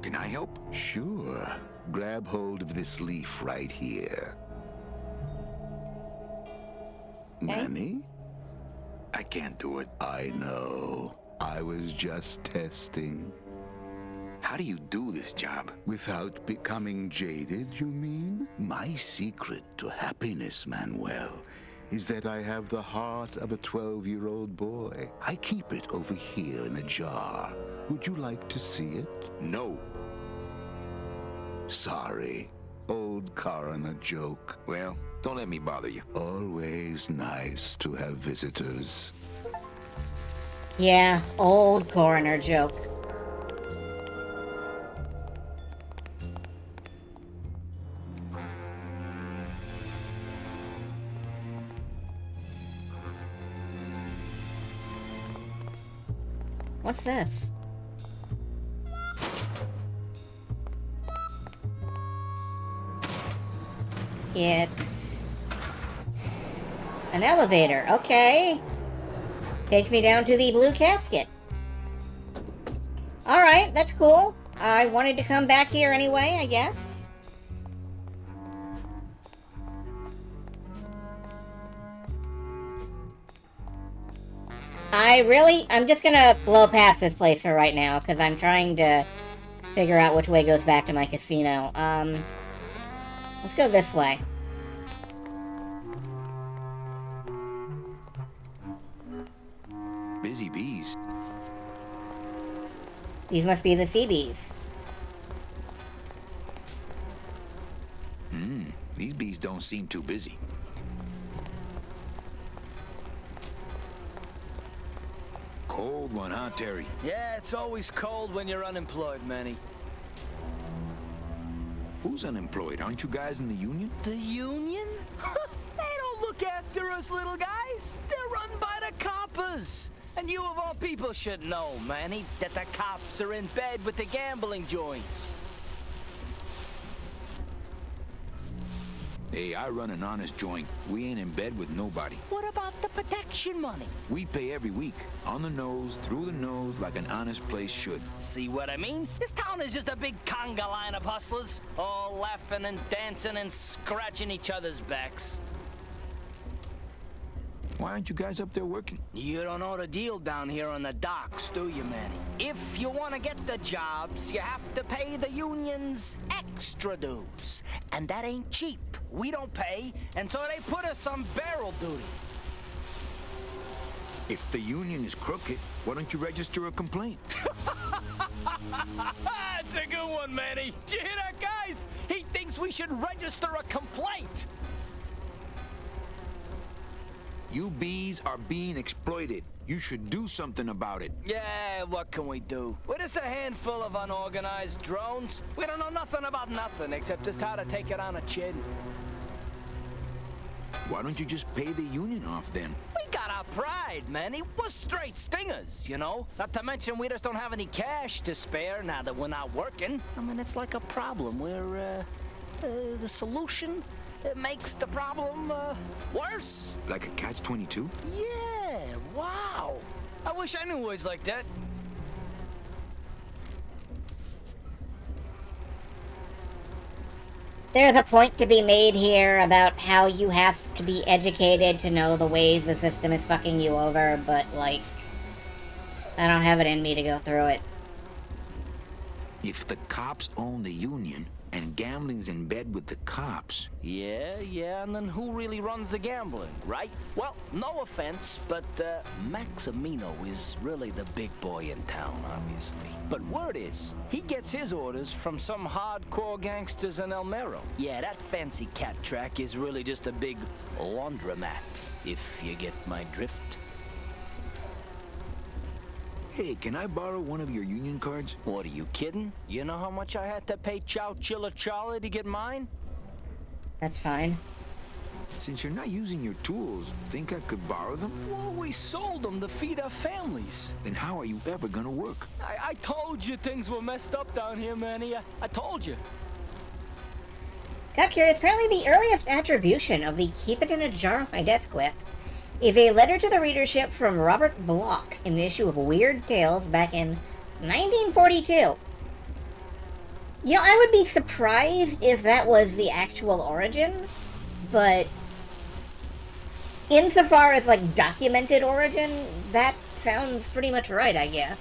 Can I help? Sure. Grab hold of this leaf right here. Manny? I can't do it. I know. I was just testing. How do you do this job? Without becoming jaded, you mean? My secret to happiness, Manuel, is that I have the heart of a 12-year-old boy. I keep it over here in a jar. Would you like to see it? No. Sorry. Old coroner joke. Well, don't let me bother you. Always nice to have visitors. Yeah, old coroner joke. What's this? It's an elevator. Okay. Takes me down to the blue casket. Alright, that's cool. I wanted to come back here anyway, I guess. I'm just gonna blow past this place for right now, because I'm trying to figure out which way goes back to my casino. Let's go this way. Busy bees. These must be the sea bees. These bees don't seem too busy. Cold one, huh, Terry? Yeah, it's always cold when you're unemployed, Manny. Who's unemployed? Aren't you guys in the union? The union? They don't look after us little guys. They're run by the coppers. And you of all people should know, Manny, that the cops are in bed with the gambling joints. Hey, I run an honest joint. We ain't in bed with nobody. What about the protection money? We pay every week. On the nose, through the nose, like an honest place should. See what I mean? This town is just a big conga line of hustlers, all laughing and dancing and scratching each other's backs. Why aren't you guys up there working? You don't know the deal down here on the docks, do you, Manny? If you want to get the jobs, you have to pay the unions extra dues. And that ain't cheap. We don't pay, and so they put us on barrel duty. If the union is crooked, why don't you register a complaint? That's a good one, Manny. Did you hear that, guys? He thinks we should register a complaint. You bees are being exploited. You should do something about it. Yeah, what can we do? We're just a handful of unorganized drones. We don't know nothing about nothing except just how to take it on a chin. Why don't you just pay the union off then? We got our pride, Manny. We're straight stingers, you know? Not to mention we just don't have any cash to spare now that we're not working. I mean, it's like a problem where, the solution it makes the problem, worse. Like a catch-22? Yeah, wow. I wish I knew words like that. There's a point to be made here about how you have to be educated to know the ways the system is fucking you over, but, like, I don't have it in me to go through it. If the cops own the union, and gambling's in bed with the cops... Yeah, and then who really runs the gambling, right? Well, no offense, but, Maximino is really the big boy in town, obviously. But word is, he gets his orders from some hardcore gangsters in El Mero. Yeah, that fancy cat track is really just a big laundromat, if you get my drift. Hey, can I borrow one of your union cards? What, are you kidding? You know how much I had to pay Chow Chilla Charlie to get mine? That's fine. Since you're not using your tools, think I could borrow them? Well, we sold them to feed our families. Then how are you ever gonna work? I told you things were messed up down here, Manny. I told you. Got curious, apparently the earliest attribution of the keep it in a jar on my desk whip is a letter to the readership from Robert Bloch in the issue of Weird Tales back in 1942. You know, I would be surprised if that was the actual origin, but insofar as, like, documented origin, that sounds pretty much right, I guess.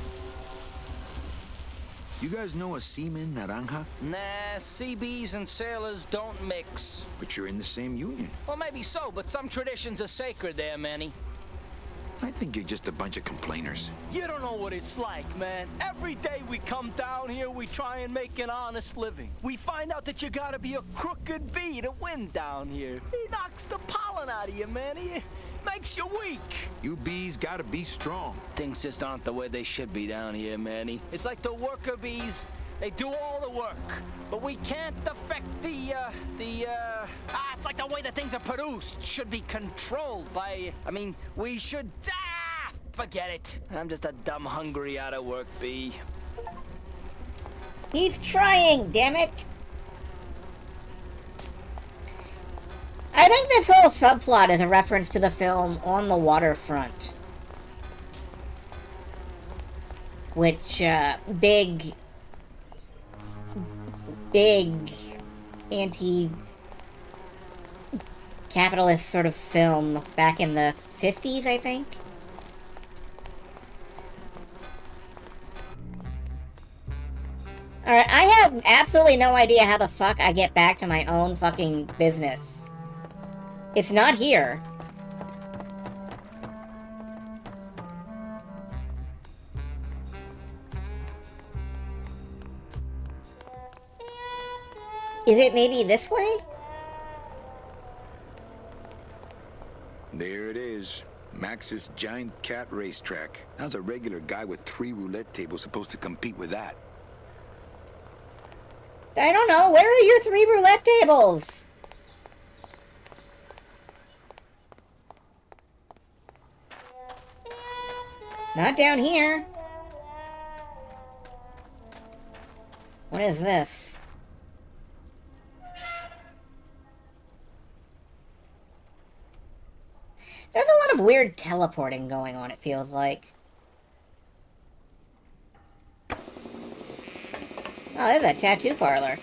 You guys know a seaman naranja? Nah, CBs and sailors don't mix. But you're in the same union. Well, maybe so, but some traditions are sacred there, Manny. I think you're just a bunch of complainers. You don't know what it's like, man. Every day we come down here, we try and make an honest living. We find out that you gotta be a crooked bee to win down here. He knocks the pollen out of you, Manny. Makes you weak. You bees gotta be strong. Things just aren't the way they should be down here, Manny. It's like the worker bees. They do all the work, but we can't affect it's like the way that things are produced should be controlled by, we should, forget it. I'm just a dumb, hungry, out-of-work bee. He's trying, damn it! I think this whole subplot is a reference to the film On the Waterfront. Which, big anti-capitalist sort of film back in the 50s, I think. Alright, I have absolutely no idea how the fuck I get back to my own fucking business. It's not here. Is it maybe this way? There it is. Max's giant cat racetrack. How's a regular guy with 3 roulette tables supposed to compete with that? I don't know. Where are your 3 roulette tables? Not down here. What is this? There's a lot of weird teleporting going on, it feels like. Oh, there's a tattoo parlor. I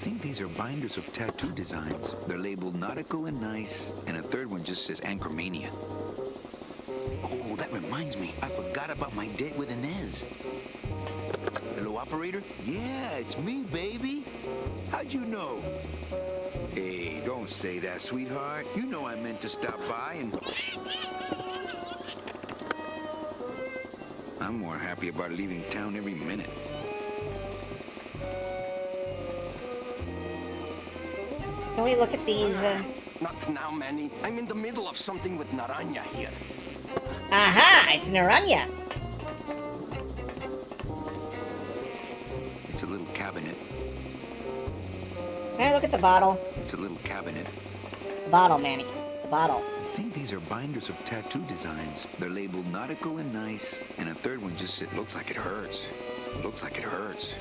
think these are binders of tattoo designs. They're labeled nautical and nice, and a third one just says Anchormania. Oh, that reminds me. I forgot about my date with Inez. Hello, operator? Yeah, it's me, baby. How'd you know? Hey, don't say that, sweetheart. You know I meant to stop by and... I'm more happy about leaving town every minute. Can we look at these, Not now, Manny. I'm in the middle of something with Naranja here. Aha! It's Naranja! It's a little cabinet. Can I look at the bottle? It's a little cabinet. The bottle, Manny. The bottle. I think these are binders of tattoo designs. They're labeled nautical and nice, and a third one just said, looks like it hurts. Looks like it hurts.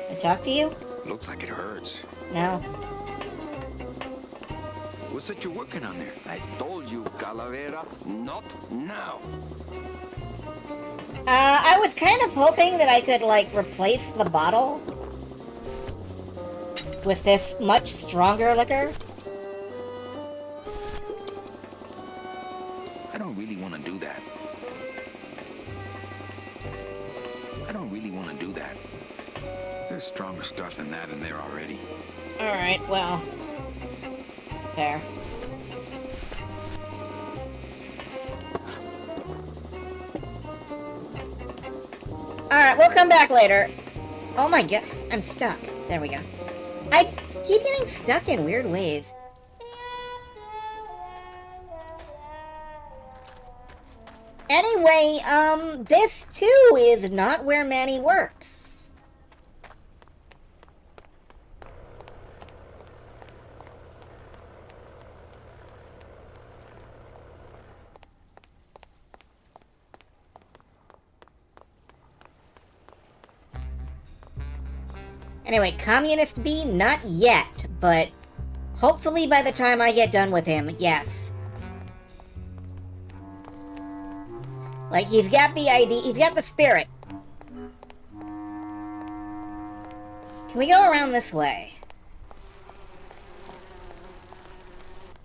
Can I talk to you? Looks like it hurts. No. What's that you're working on there? I told you, Calavera, not now. I was kind of hoping that I could, like, replace the bottle with this much stronger liquor. I don't really want to do that. I don't really want to do that. There's stronger stuff than that in there already. Alright, well. Fair. Alright, we'll come back later. Oh my god, I'm stuck. There we go. I keep getting stuck in weird ways. Anyway, this too is not where Manny works. Anyway, Communist B, not yet, but hopefully by the time I get done with him, yes. Like, he's got the idea, he's got the spirit. Can we go around this way?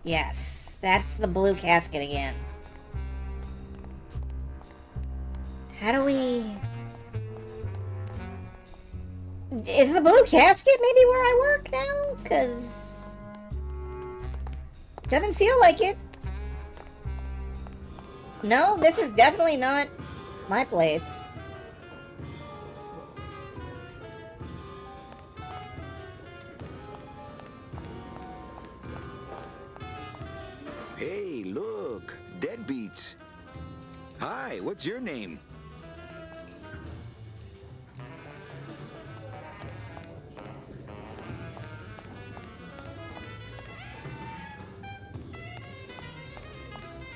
Yes, that's the blue casket again. How do we... Is the blue casket maybe where I work now? Because... doesn't feel like it. No, this is definitely not my place. Hey, look. Deadbeats. Hi, what's your name?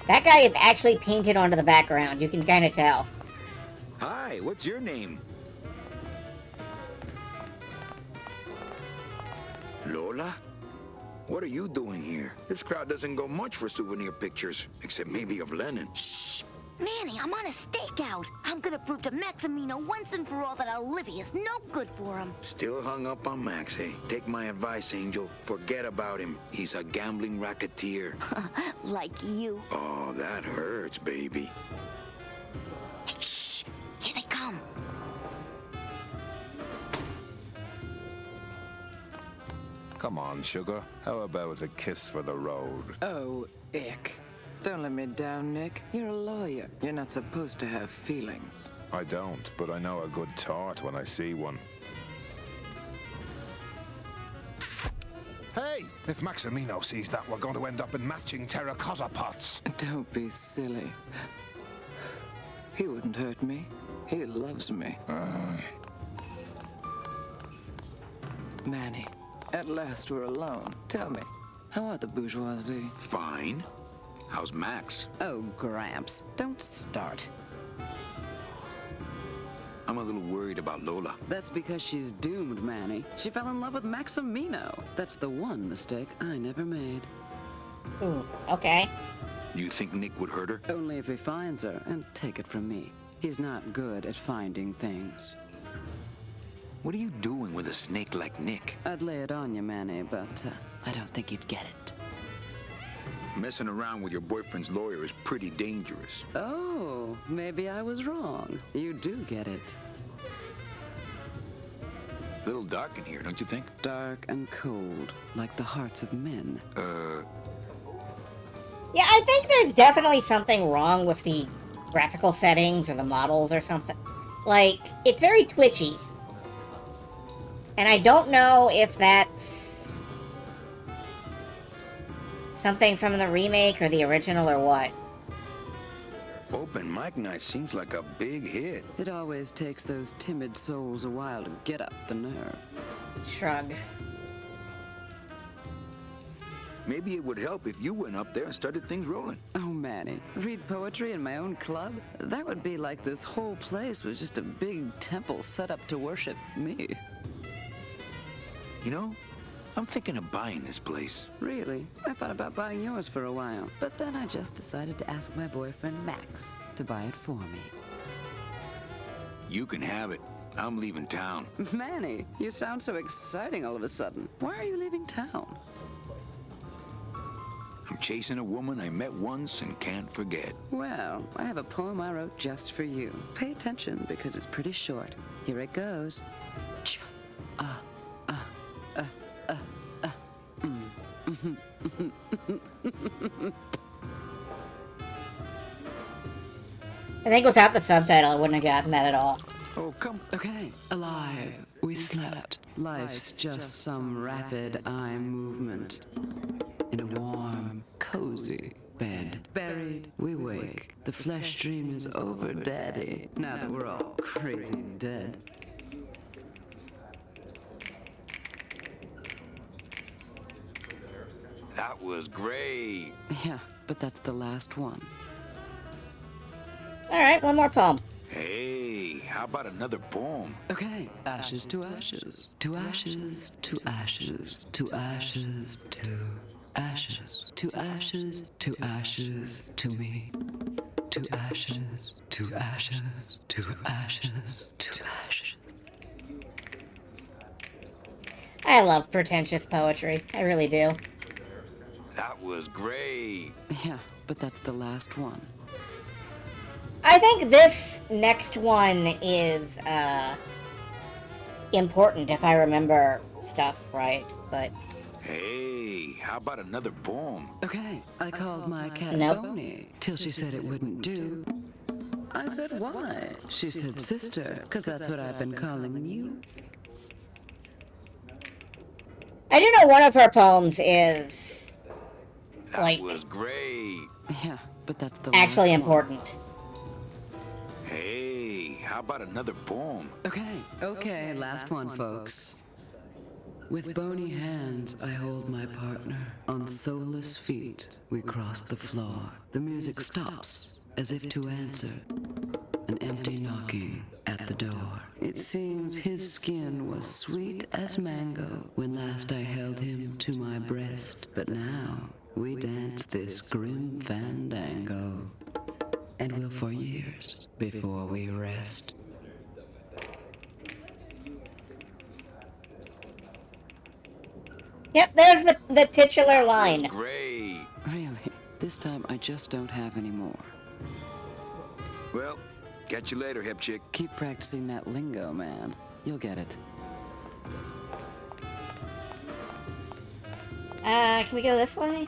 That guy is actually painted onto the background. You can kind of tell. Hi, what's your name? Lola? What are you doing here? This crowd doesn't go much for souvenir pictures, except maybe of Lenin. Shh! Manny, I'm on a stakeout. I'm gonna prove to Maximino once and for all that Olivia's no good for him. Still hung up on Max, eh? Take my advice, Angel. Forget about him. He's a gambling racketeer. Like you. Oh, that hurts, baby. Hey, shh! Here they come. Come on, sugar. How about a kiss for the road? Oh, ick. Don't let me down, Nick. You're a lawyer. You're not supposed to have feelings. I don't, but I know a good tart when I see one. Hey! If Maximino sees that, we're going to end up in matching terracotta pots. Don't be silly. He wouldn't hurt me. He loves me. Manny, at last we're alone. Tell me, how are the bourgeoisie? Fine. How's Max? Oh, Gramps, don't start. I'm a little worried about Lola. That's because she's doomed, Manny. She fell in love with Maximino. That's the one mistake I never made. Ooh, okay. You think Nick would hurt her? Only if he finds her, and take it from me. He's not good at finding things. What are you doing with a snake like Nick? I'd lay it on you, Manny, but I don't think you'd get it. Messing around with your boyfriend's lawyer is pretty dangerous. Oh, maybe I was wrong. You do get it. Little dark in here, don't you think? Dark and cold, like the hearts of men. Yeah, I think there's definitely something wrong with the graphical settings or the models or something. Like, it's very twitchy. And I don't know if that's something from the remake or the original or what. Open mic night seems like a big hit. It always takes those timid souls a while to get up the nerve. Shrug. Maybe it would help if you went up there and started things rolling. Oh, Manny, read poetry in my own club? That would be like this whole place was just a big temple set up to worship me. You know, I'm thinking of buying this place. Really? I thought about buying yours for a while, but then I just decided to ask my boyfriend Max to buy it for me. You can have it. I'm leaving town. Manny, you sound so exciting all of a sudden. Why are you leaving town? I'm chasing a woman I met once and can't forget. Well, I have a poem I wrote just for you. Pay attention because it's pretty short. Here it goes. Ch ah ah ah ah ah. I think without the subtitle, I wouldn't have gotten that at all. Oh, come. Okay. Alive. We slept. Life's just some rapid eye movement. In a warm, cozy bed. Buried, we wake. The flesh dream is over, Daddy. Now that we're all crazy dead. That was great. Yeah, but that's the last one. Alright, one more poem. Hey, how about another poem? Okay. Ashes to ashes. To ashes. To ashes. To ashes. To ashes. To ashes. To ashes. To me. To ashes. To ashes. To ashes. To ashes. I love pretentious poetry. I really do. That was great. Yeah, but that's the last one. I think this next one is, important if I remember stuff right, but... Hey, how about another poem? Okay, I called my cat Nope. Boney till she said it wouldn't do. I said, why? She said, sister, because that's what I've been calling you. I do know one of her poems is, That was great. Yeah, but that's the actually last important. One. Hey, how about another poem? Okay, last one, folks. With bony hands, I hold my partner. On soulless feet, we cross the floor. The music stops, as if to answer. An empty knocking at the door. It seems his skin was sweet as mango when last I held him to my breast. But now, we dance this grim fandango. And will for years before we rest. Yep, there's the titular line. Great. Really, this time I just don't have any more. Well, catch you later, hip chick. Keep practicing that lingo, man. You'll get it. Can we go this way?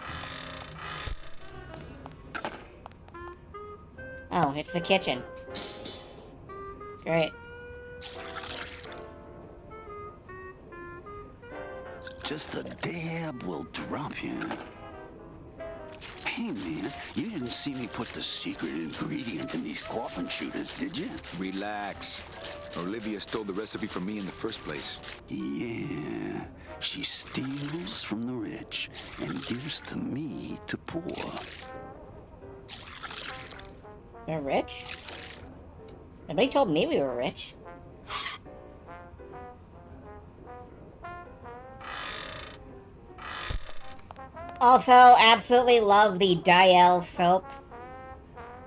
Oh, it's the kitchen. Great. Just a dab will drop you. Hey, man, you didn't see me put the secret ingredient in these coffin shooters, did you? Relax. Olivia stole the recipe from me in the first place. Yeah, she steals from the rich and gives to me to poor. We're rich? Nobody told me we were rich. Also, absolutely love the Dial soap.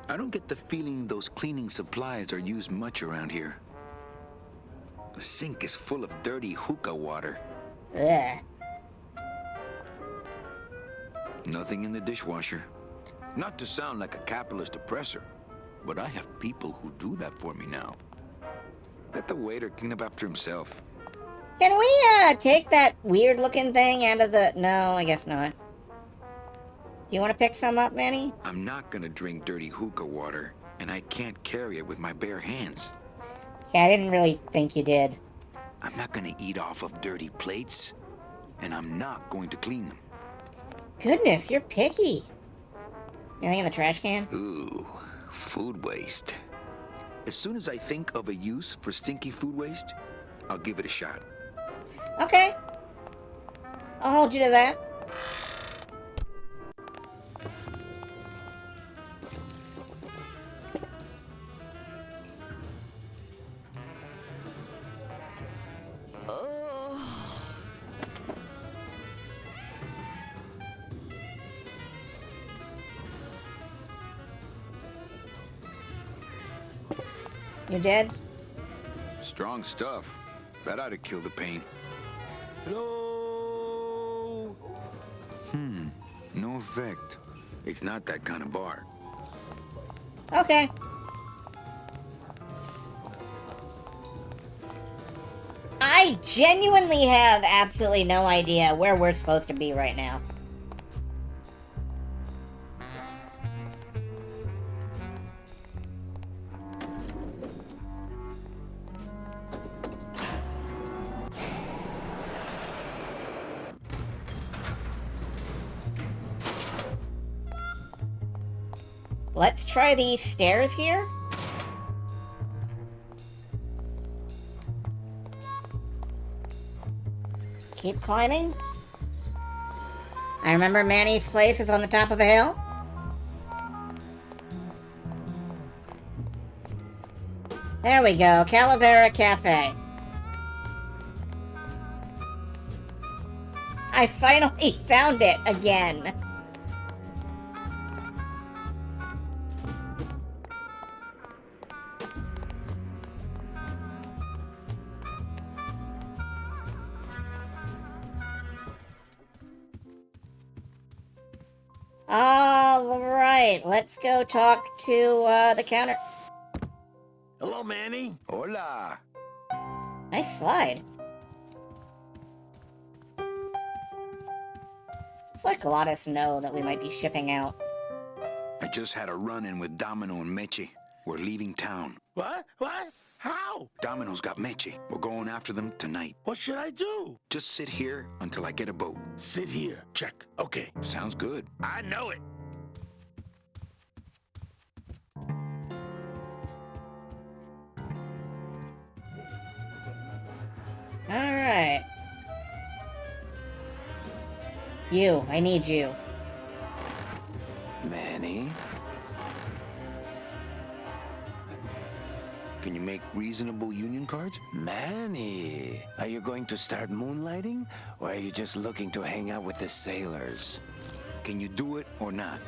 I don't get the feeling those cleaning supplies are used much around here. The sink is full of dirty hookah water. Ugh. Nothing in the dishwasher. Not to sound like a capitalist oppressor, but I have people who do that for me now. Let the waiter clean up after himself. Can we, take that weird-looking thing out of the... No, I guess not. Do you want to pick some up, Manny? I'm not gonna drink dirty hookah water, and I can't carry it with my bare hands. Yeah, I didn't really think you did. I'm not gonna eat off of dirty plates, and I'm not going to clean them. Goodness, you're picky. Anything in the trash can? Ooh, food waste. As soon as I think of a use for stinky food waste, I'll give it a shot. Okay. I'll hold you to that. You did? Strong stuff. That ought to kill the pain. Hello? No effect. It's not that kind of bar. Okay. I genuinely have absolutely no idea where we're supposed to be right now. Let's try these stairs here. Keep climbing. I remember Manny's place is on the top of a hill. There we go, Calavera Cafe. I finally found it again. Alright, let's go talk to the counter. Hello, Manny. Hola. Nice slide. Let's let Glottis know that we might be shipping out. I just had a run-in with Domino and Meche. We're leaving town. What? What? How? Domino's got Meche. We're going after them tonight. What should I do? Just sit here until I get a boat. Sit here. Check. Okay. Sounds good. I know it. Alright. You, I need you. Manny? Can you make reasonable union cards? Manny! Are you going to start moonlighting? Or are you just looking to hang out with the sailors? Can you do it or not?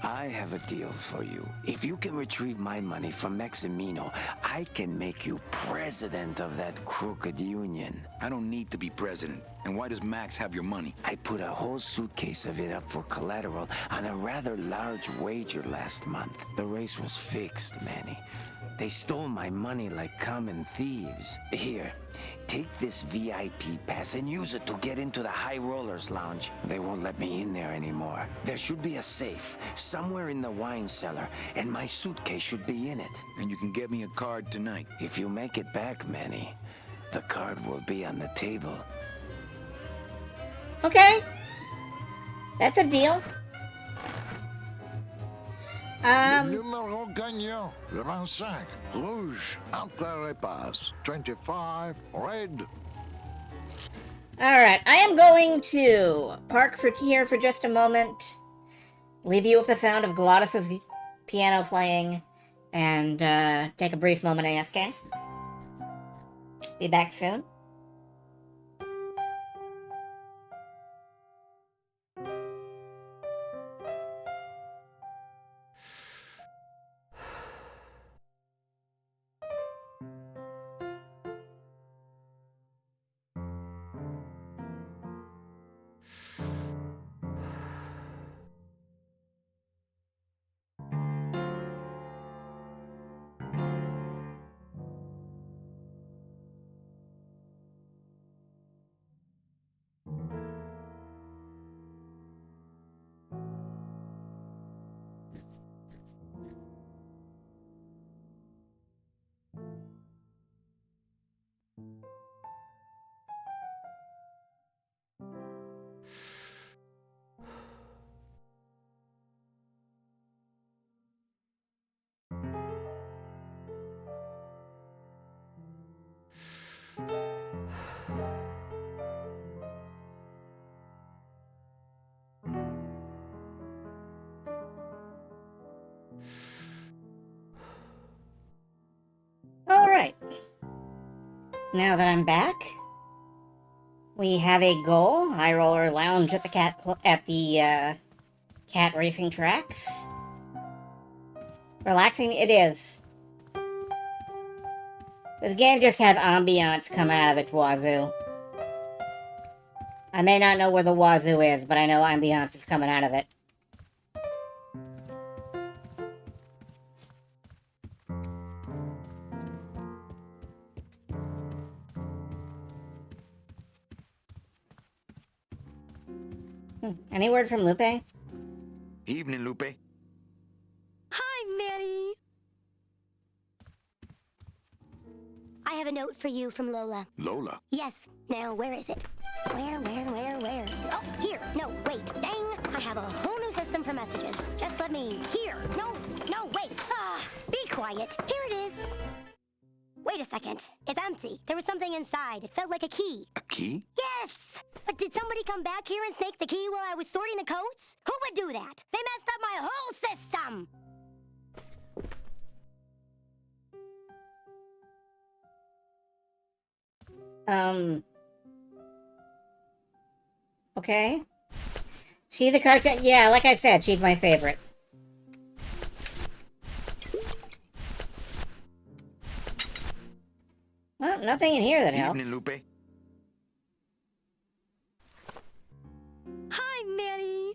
I have a deal for you. If you can retrieve my money from Maximino, I can make you president of that crooked union. I don't need to be president. And why does Max have your money? I put a whole suitcase of it up for collateral on a rather large wager last month. The race was fixed, Manny. They stole my money like common thieves. Here, take this VIP pass and use it to get into the High Rollers Lounge. They won't let me in there anymore. There should be a safe somewhere in the wine cellar, and my suitcase should be in it. And you can get me a card tonight. If you make it back, Manny, the card will be on the table. Okay. That's a deal. Numéro gagnant, le 25. Rouge, entre les passes. 25, red. Alright, I am going to park here for just a moment. Leave you with the sound of Glottis' piano playing. And take a brief moment AFK. Be back soon. Alright. Now that I'm back, we have a goal. High Roller Lounge at the cat racing tracks. Relaxing it is. This game just has ambiance come out of its wazoo. I may not know where the wazoo is, but I know ambiance is coming out of it. Any word from Lupe? Evening, Lupe. Hi, Manny. I have a note for you from Lola. Lola? Yes. Now, where is it? Where? Oh, here. No, wait. Dang. I have a whole new system for messages. Just let me... Here. No, wait. Be quiet. Here it is. Wait a second. It's empty. There was something inside. It felt like a key. A key? Yes! But did somebody come back here and snake the key while I was sorting the coats? Who would do that? They messed up my whole system! Okay. She's a cartoon. Yeah, like I said, she's my favorite. Well, nothing in here that helps. Evening, Lupe. Hi, Manny.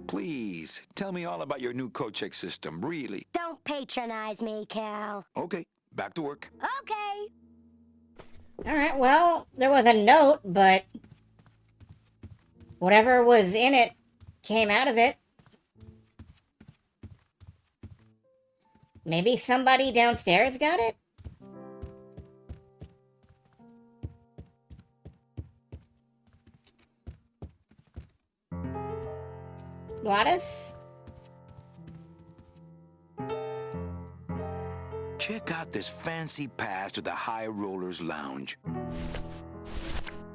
Please, tell me all about your new code check system, really. Don't patronize me, Cal. Okay, back to work. Okay. Alright, well, there was a note, but... whatever was in it came out of it. Maybe somebody downstairs got it? Gladys? Check out this fancy pass to the High Rollers Lounge.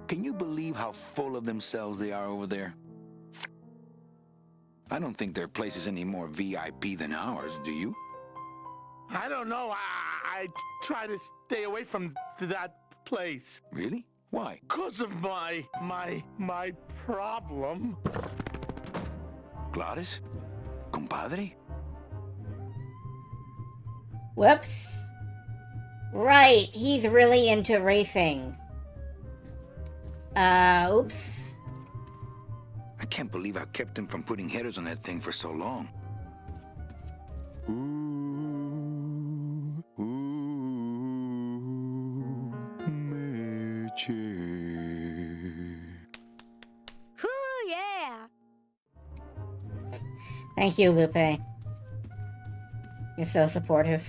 Can you believe how full of themselves they are over there? I don't think their place is any more VIP than ours, do you? I don't know. I try to stay away from that place. Really? Why? Because of my problem. Gladys? Compadre? Whoops. Right, he's really into racing. Oops. I can't believe I kept him from putting headers on that thing for so long. Whoo, yeah. Thank you, Lupe. You're so supportive.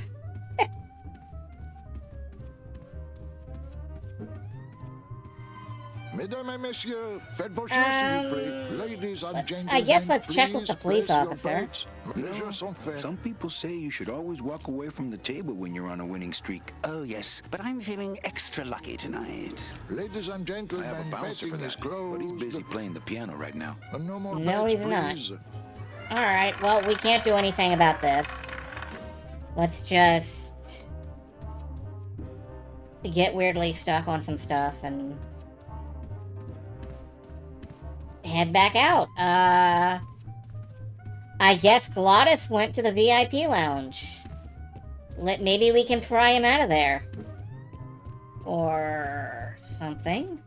Mesdames et messieurs, faites vos choses, s'il vous plaît. Ladies and gentlemen, I guess let's check with the police place your officer. bets. Les jeux sont faits. Some people say you should always walk away from the table when you're on a winning streak. Oh, yes, but I'm feeling extra lucky tonight. Ladies and I have a gentlemen, bouncer for betting is that, but he's closed. busy playing the piano right now. No more No, bets, he's not. please. Alright, well, we can't do anything about this. Let's just... get weirdly stuck on some stuff and... head back out. I guess Glottis went to the VIP lounge. Maybe we can pry him out of there. Or... something.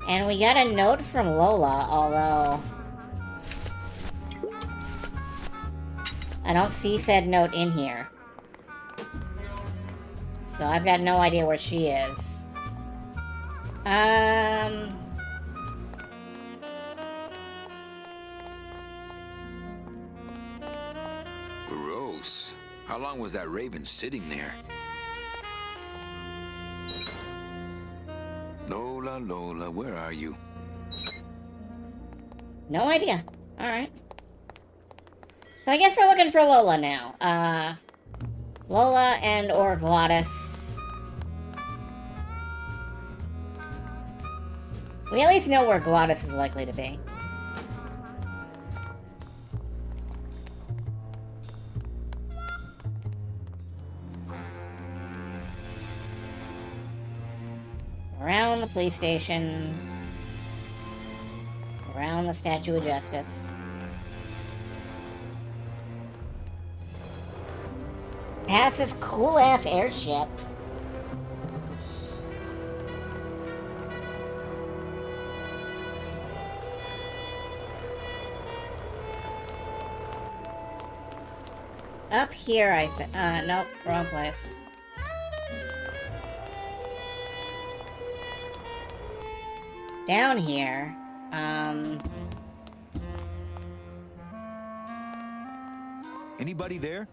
And we got a note from Lola, although... I don't see said note in here. So I've got no idea where she is. Gross. How long was that raven sitting there? Lola, Lola, where are you? No idea. Alright. So I guess we're looking for Lola now. Lola and or Glottis. We at least know where Glottis is likely to be. Around the police station. Around the Statue of Justice. Past this cool-ass airship. Up here, I think. Nope, wrong place. Down here, Anybody there?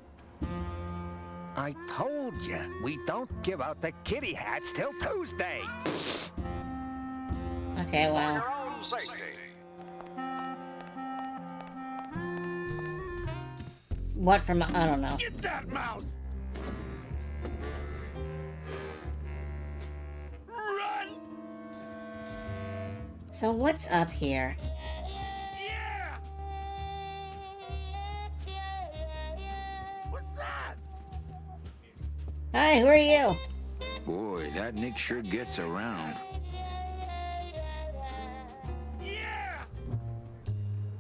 I told you, we don't give out the kitty hats till Tuesday. Okay, well. For your own safety. What from? I don't know. Get that mouse! Run! So what's up here? Yeah! What's that? Hi, who are you? Boy, that Nick sure gets around. Yeah!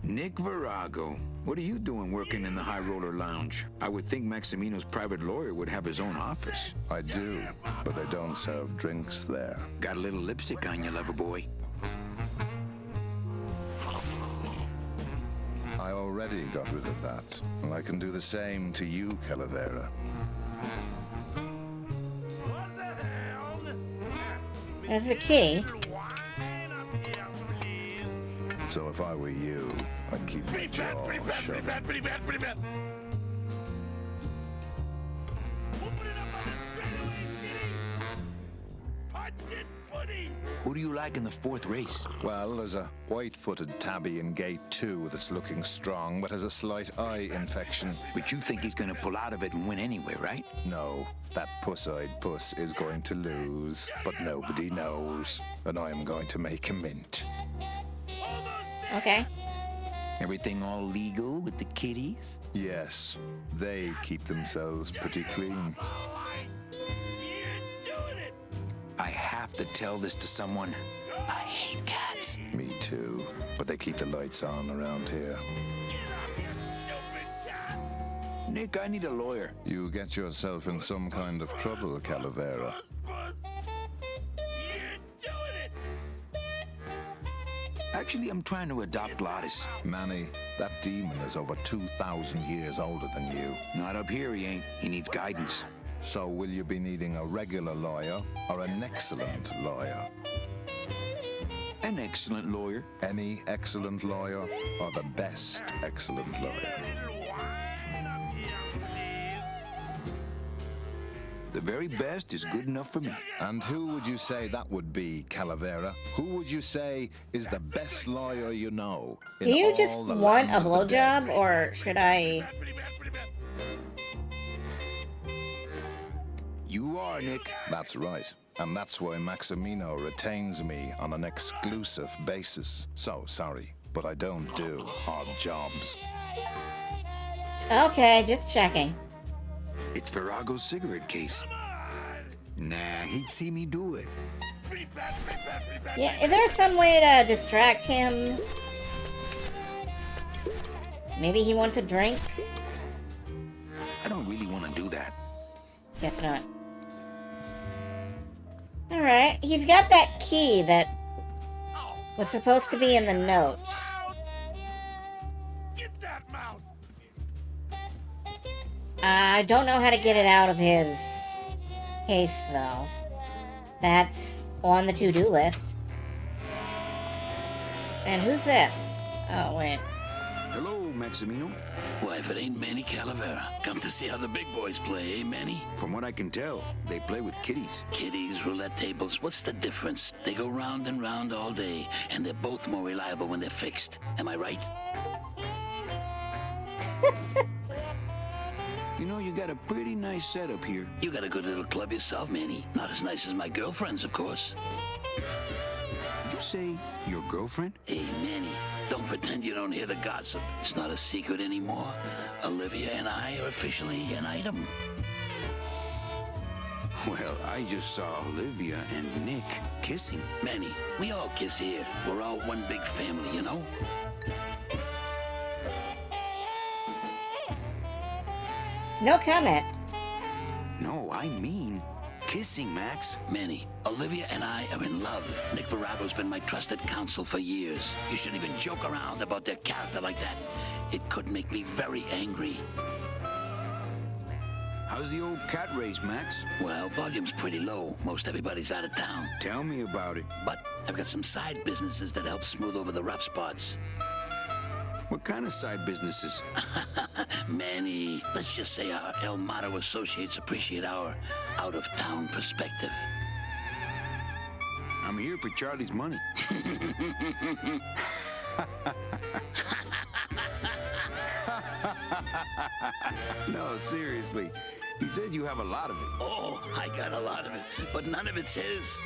Nick Virago. What are you doing working in the High Roller Lounge? I would think Maximino's private lawyer would have his own office. I do, but they don't serve drinks there. Got a little lipstick on you, lover boy. I already got rid of that, and I can do the same to you, Calavera. There's the key. So if I were you, I'd keep my jaw shut. Pretty bad. Open it up on the straightaways, Diddy! Punch it, buddy! Who do you like in the fourth race? Well, there's a white-footed tabby in gate 2 that's looking strong, but has a slight eye infection. But you think he's gonna pull out of it and win anyway, right? No, that puss-eyed puss is going to lose, but nobody knows, and I am going to make him mint. Okay. Everything all legal with the kitties? Yes, they keep themselves pretty clean. I have to tell this to someone. I hate cats. Me too, but they keep the lights on around here. Nick, I need a lawyer. You get yourself in some kind of trouble, Calavera. Actually, I'm trying to adopt Glottis. Manny, that demon is over 2,000 years older than you. Not up here, he ain't. He needs guidance. So will you be needing a regular lawyer or an excellent lawyer? An excellent lawyer. Any excellent lawyer or the best excellent lawyer? The very best is good enough for me. And who would you say that would be, Calavera? Who would you say is the best lawyer you know? Do you just want a blowjob, or should I? You are, Nick. That's right. And that's why Maximino retains me on an exclusive basis. So, sorry, but I don't do odd jobs. Okay, just checking. It's Virago's cigarette case. Nah, he'd see me do it. Yeah, is there some way to distract him? Maybe he wants a drink? I don't really want to do that. Guess not. Alright, he's got that key that was supposed to be in the note. Get that mouse! I don't know how to get it out of his case, though. That's on the to-do list. And who's this? Oh, wait. Hello, Maximino. Why, if it ain't Manny Calavera, come to see how the big boys play, eh, Manny? From what I can tell, they play with kitties. Kitties, roulette tables, what's the difference? They go round and round all day, and they're both more reliable when they're fixed. Am I right? You know, you got a pretty nice setup here. You got a good little club yourself, Manny. Not as nice as my girlfriend's, of course. Did you say your girlfriend? Hey, Manny, don't pretend you don't hear the gossip. It's not a secret anymore. Olivia and I are officially an item. Well, I just saw Olivia and Nick kissing. Manny, we all kiss here. We're all one big family, you know? No comment. No, I mean kissing, Max. Manny, Olivia and I are in love. Nick Verago's been my trusted counsel for years. You shouldn't even joke around about their character like that. It could make me very angry. How's the old cat race, Max? Well, volume's pretty low. Most everybody's out of town. Tell me about it. But I've got some side businesses that help smooth over the rough spots. What kind of side businesses? Manny, let's just say our El Mato associates appreciate our out-of-town perspective. I'm here for Charlie's money. No, seriously. He says you have a lot of it. Oh, I got a lot of it, but none of it's his.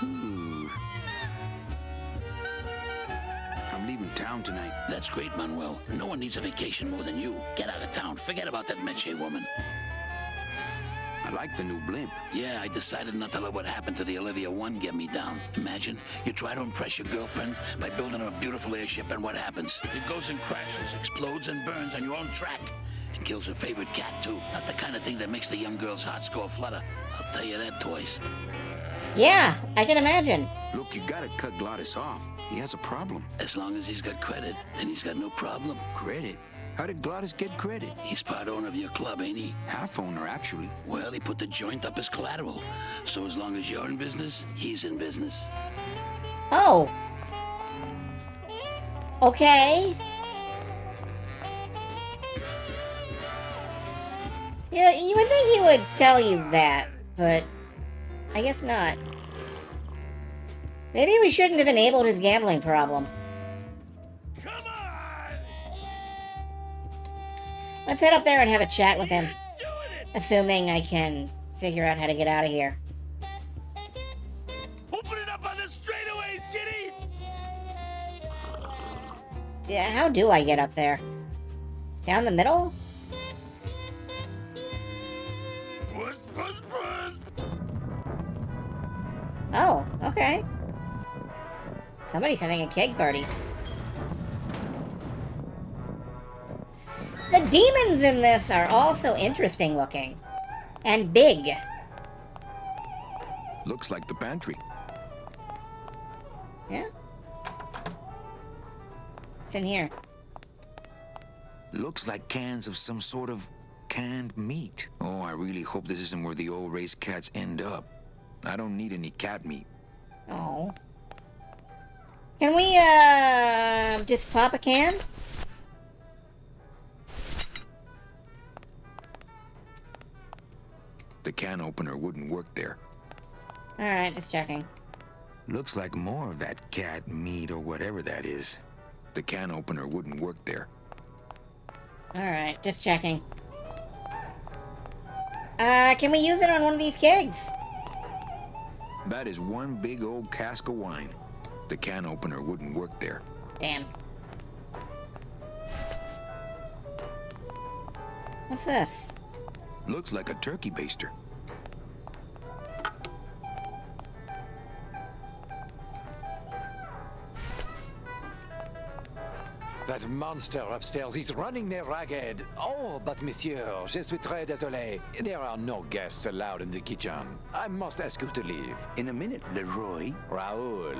Ooh. I'm leaving town tonight. That's great, Manuel. No one needs a vacation more than you. Get out of town. Forget about that Meche woman. I like the new blimp. Yeah, I decided not to let what happened to the Olivia 1 get me down. Imagine, you try to impress your girlfriend by building her a beautiful airship, and what happens? It goes and crashes, explodes and burns on your own track. And kills her favorite cat, too. Not the kind of thing that makes the young girl's hearts go aflutter. I'll tell you that, toys. Yeah, I can imagine. Look, you gotta cut Glottis off. He has a problem. As long as he's got credit, then he's got no problem. Credit? How did Glottis get credit? He's part owner of your club, ain't he? Half owner, actually. Well, he put the joint up as collateral. So as long as you're in business, he's in business. Oh. Okay. Yeah, you would think he would tell you that, but I guess not. Maybe we shouldn't have enabled his gambling problem. Let's head up there and have a chat with him. Assuming I can figure out how to get out of here. Open it up on the straightaways, Giddy! Yeah, how do I get up there? Down the middle? Push, push, push! Oh, okay. Somebody's having a keg party. The demons in this are also interesting looking. And big. Looks like the pantry. Yeah? What's in here? Looks like cans of some sort of canned meat. Oh, I really hope this isn't where the old race cats end up. I don't need any cat meat. Oh. Can we, just pop a can? The can opener wouldn't work there. Alright, just checking. Looks like more of that cat meat or whatever that is. The can opener wouldn't work there. Alright, just checking. Can we use it on one of these kegs? That is one big old cask of wine. The can opener wouldn't work there. Damn. What's this? Looks like a turkey baster. That monster upstairs is running me ragged. Oh, but monsieur, je suis très désolé. There are no guests allowed in the kitchen. I must ask you to leave. In a minute, Leroy. Raoul.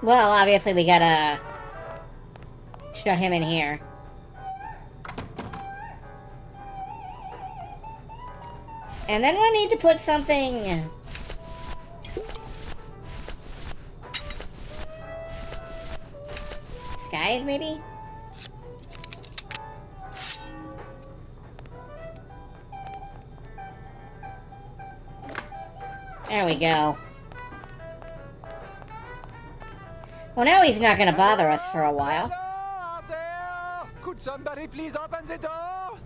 Well, obviously we gotta shut him in here. And then we need to put something... Skies, maybe? There we go. Well, now he's not gonna bother us for a while. Hello out there! Could somebody please open the door?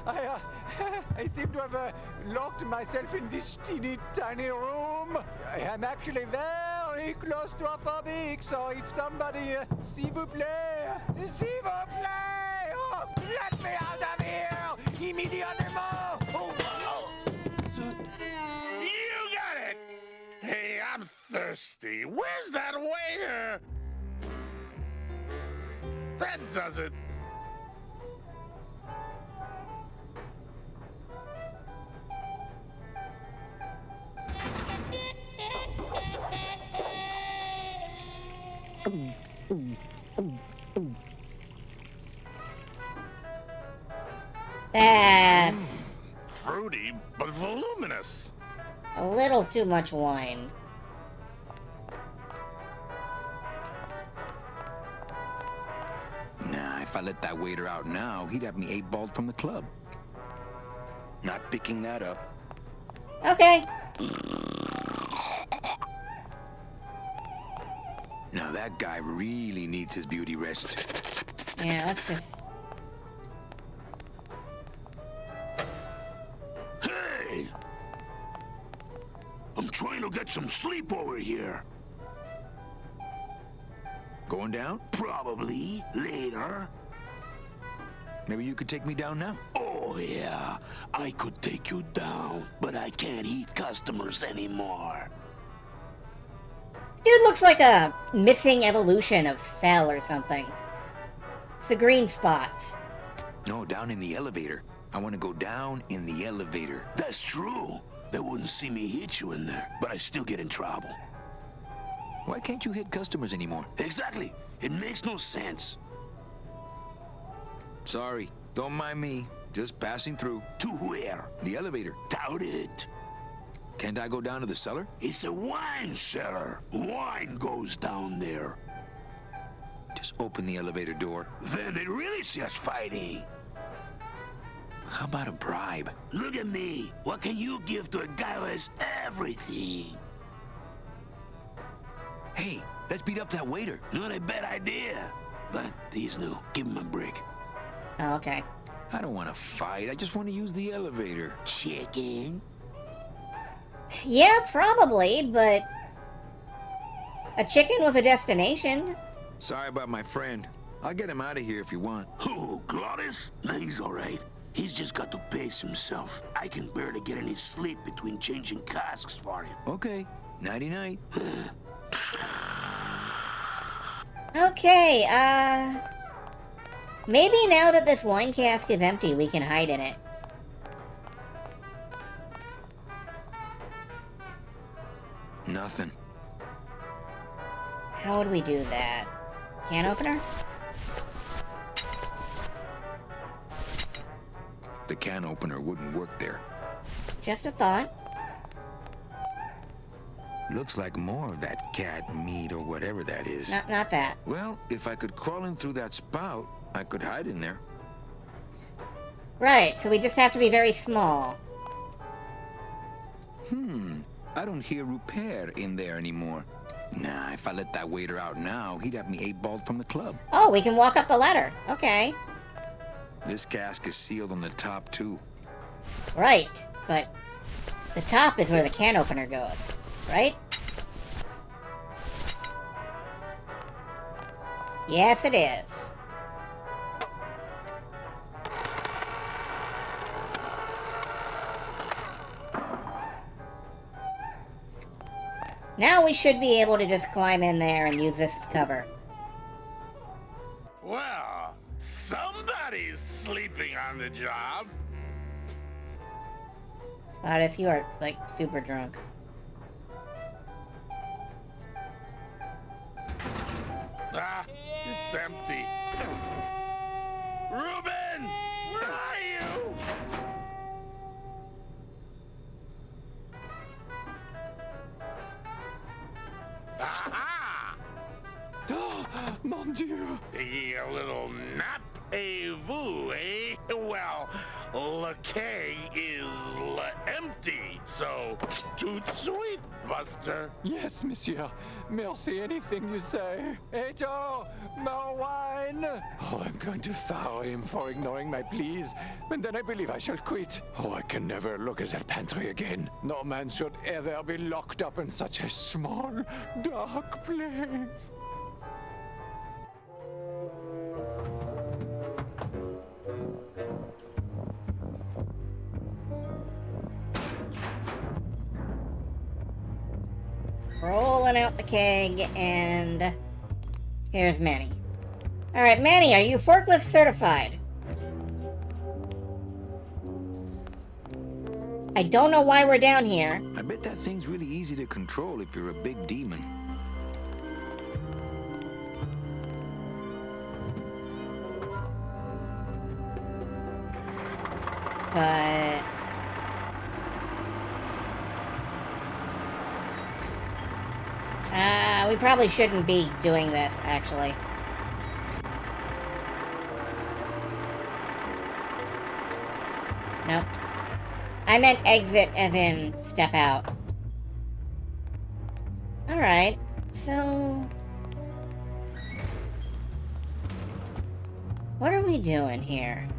I seem to have locked myself in this teeny tiny room. I am actually very very claustrophobic, so if somebody, s'il vous plaît, oh, let me out of here, immédiatement. Oh, You got it! Hey, I'm thirsty. Where's that waiter? That does it. That's Fruity, but voluminous. a little too much wine. Nah, if I let that waiter out now, he'd have me 8-balled from the club. Not picking that up. Okay. Now that guy really needs his beauty rest. Yeah, let's just... Hey! I'm trying to get some sleep over here. Going down? Probably later. Maybe you could take me down now. Oh, yeah. I could take you down, but I can't eat customers anymore. Dude looks like a missing evolution of Cell or something. It's the green spots. No, down in the elevator. I want to go down in the elevator. That's true. They wouldn't see me hit you in there, but I still get in trouble. Why can't you hit customers anymore? Exactly. It makes no sense. Sorry, don't mind me. Just passing through. To where? The elevator. Doubt it. Can't I go down to the cellar? It's a wine cellar. Wine goes down there. Just open the elevator door. Then they really see us fighting. How about a bribe? Look at me. What can you give to a guy who has everything? Hey, let's beat up that waiter. Not a bad idea. But he's new. Give him a break. Oh, okay. I don't want to fight. I just want to use the elevator. Chicken? Yeah, probably, but... a chicken with a destination? Sorry about my friend. I'll get him out of here if you want. Who, Glottis? Nah, he's alright. He's just got to pace himself. I can barely get any sleep between changing casks for him. Okay. Nighty-night. Okay, maybe now that this wine cask is empty, we can hide in it. Nothing. How would we do that? Can opener? The can opener wouldn't work there. Just a thought. Looks like more of that cat meat or whatever that is. Not that. Well, if I could crawl in through that spout, I could hide in there. Right, so we just have to be very small. I don't hear Rupert in there anymore. Nah, if I let that waiter out now, he'd have me 8-balled from the club. Oh, we can walk up the ladder. Okay. This cask is sealed on the top, too. Right, but the top is where the can opener goes, right? Yes, it is. Now we should be able to just climb in there and use this as cover. Well, somebody's sleeping on the job. Otis, you are, like, super drunk. Ah, it's empty. Ruben! Where are you? Aha! Mon Dieu! Taking a little nap, vous, eh? Well, le keg is empty, So, toot sweet, Buster. Yes, monsieur. Merci, anything you say. Hey, Joe, more wine. Oh, I'm going to fire him for ignoring my pleas, and then I believe I shall quit. Oh, I can never look at that pantry again. No man should ever be locked up in such a small, dark place. Rolling out the keg, and here's Manny. Alright, Manny, are you forklift certified? I don't know why we're down here. I bet that thing's really easy to control if you're a big demon. But... we probably shouldn't be doing this, actually. Nope. I meant exit as in step out. Alright, so... what are we doing here?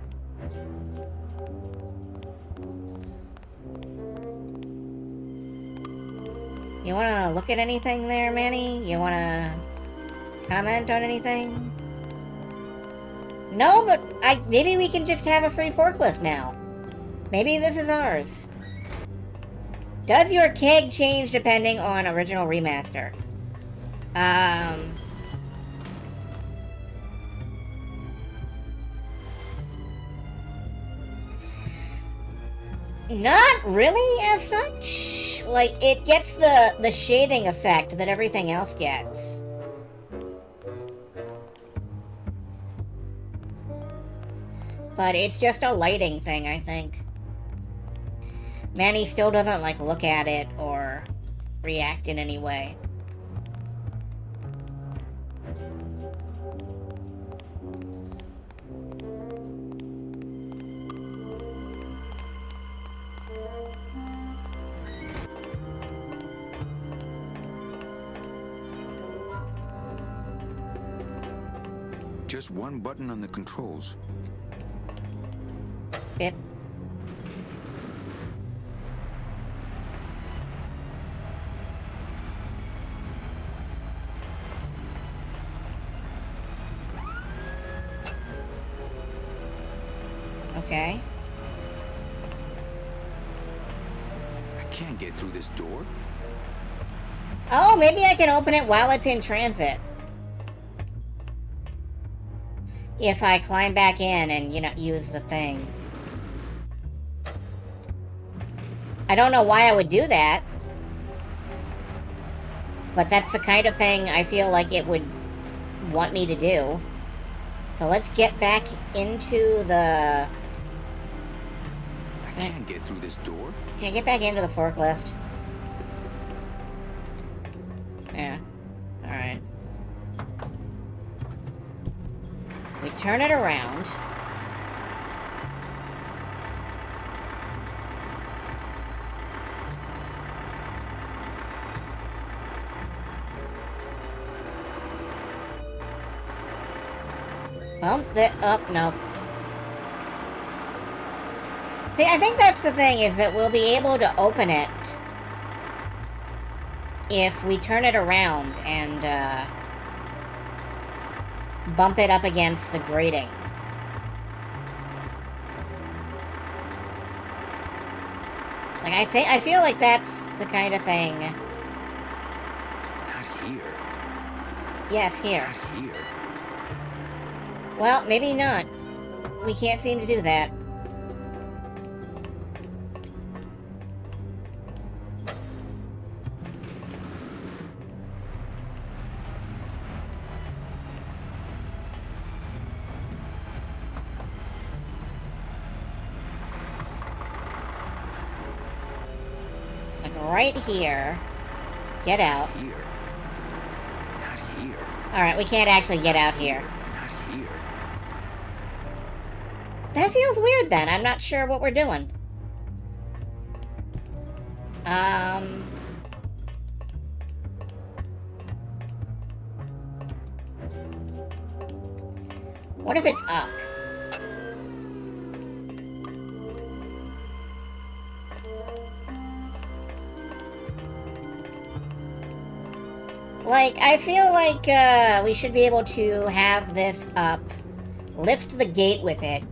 You wanna look at anything there, Manny? You wanna comment on anything? No, but maybe we can just have a free forklift now. Maybe this is ours. Does your keg change depending on original remaster? Not really as such. Like, it gets the shading effect that everything else gets. But it's just a lighting thing, I think. Manny still doesn't, like, look at it or react in any way. Just one button on the controls. Yep. Okay. I can't get through this door. Oh, maybe I can open it while it's in transit. If I climb back in and, you know, use the thing. I don't know why I would do that. But that's the kind of thing I feel like it would want me to do. So let's get back into the... I can't get through this door. Can I get back into the forklift? Yeah. Alright. We turn it around. Bump it up, no. See, I think that's the thing, is that we'll be able to open it if we turn it around and, bump it up against the grating. Like, I feel like that's the kind of thing. Not here. Yes, here. Not here. Well, maybe not. We can't seem to do that. Like right here. Get out. Here. Not here. Alright, we can't actually get out here. Not here. That feels weird then. I'm not sure what we're doing. What if it's up? Like, I feel like, we should be able to have this up, lift the gate with it,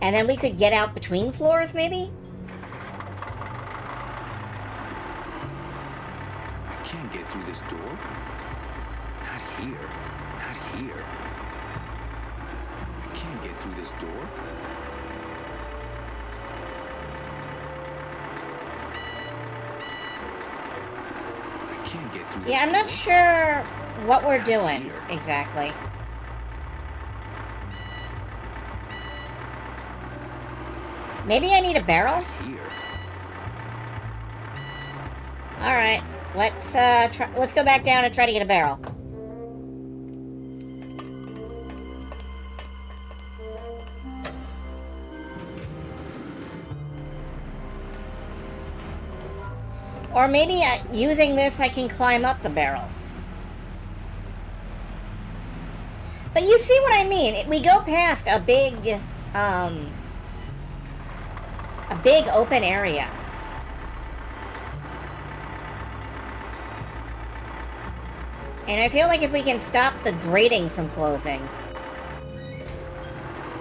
and then we could get out between floors, maybe? I can't get through this door. Not here. Not here. I can't get through this door. I can't get through this Yeah, I'm not sure what we're doing, exactly. Maybe I need a barrel? Alright, let's go back down and try to get a barrel. Or maybe using this I can climb up the barrels. But you see what I mean? We go past a big open area. And I feel like if we can stop the grating from closing,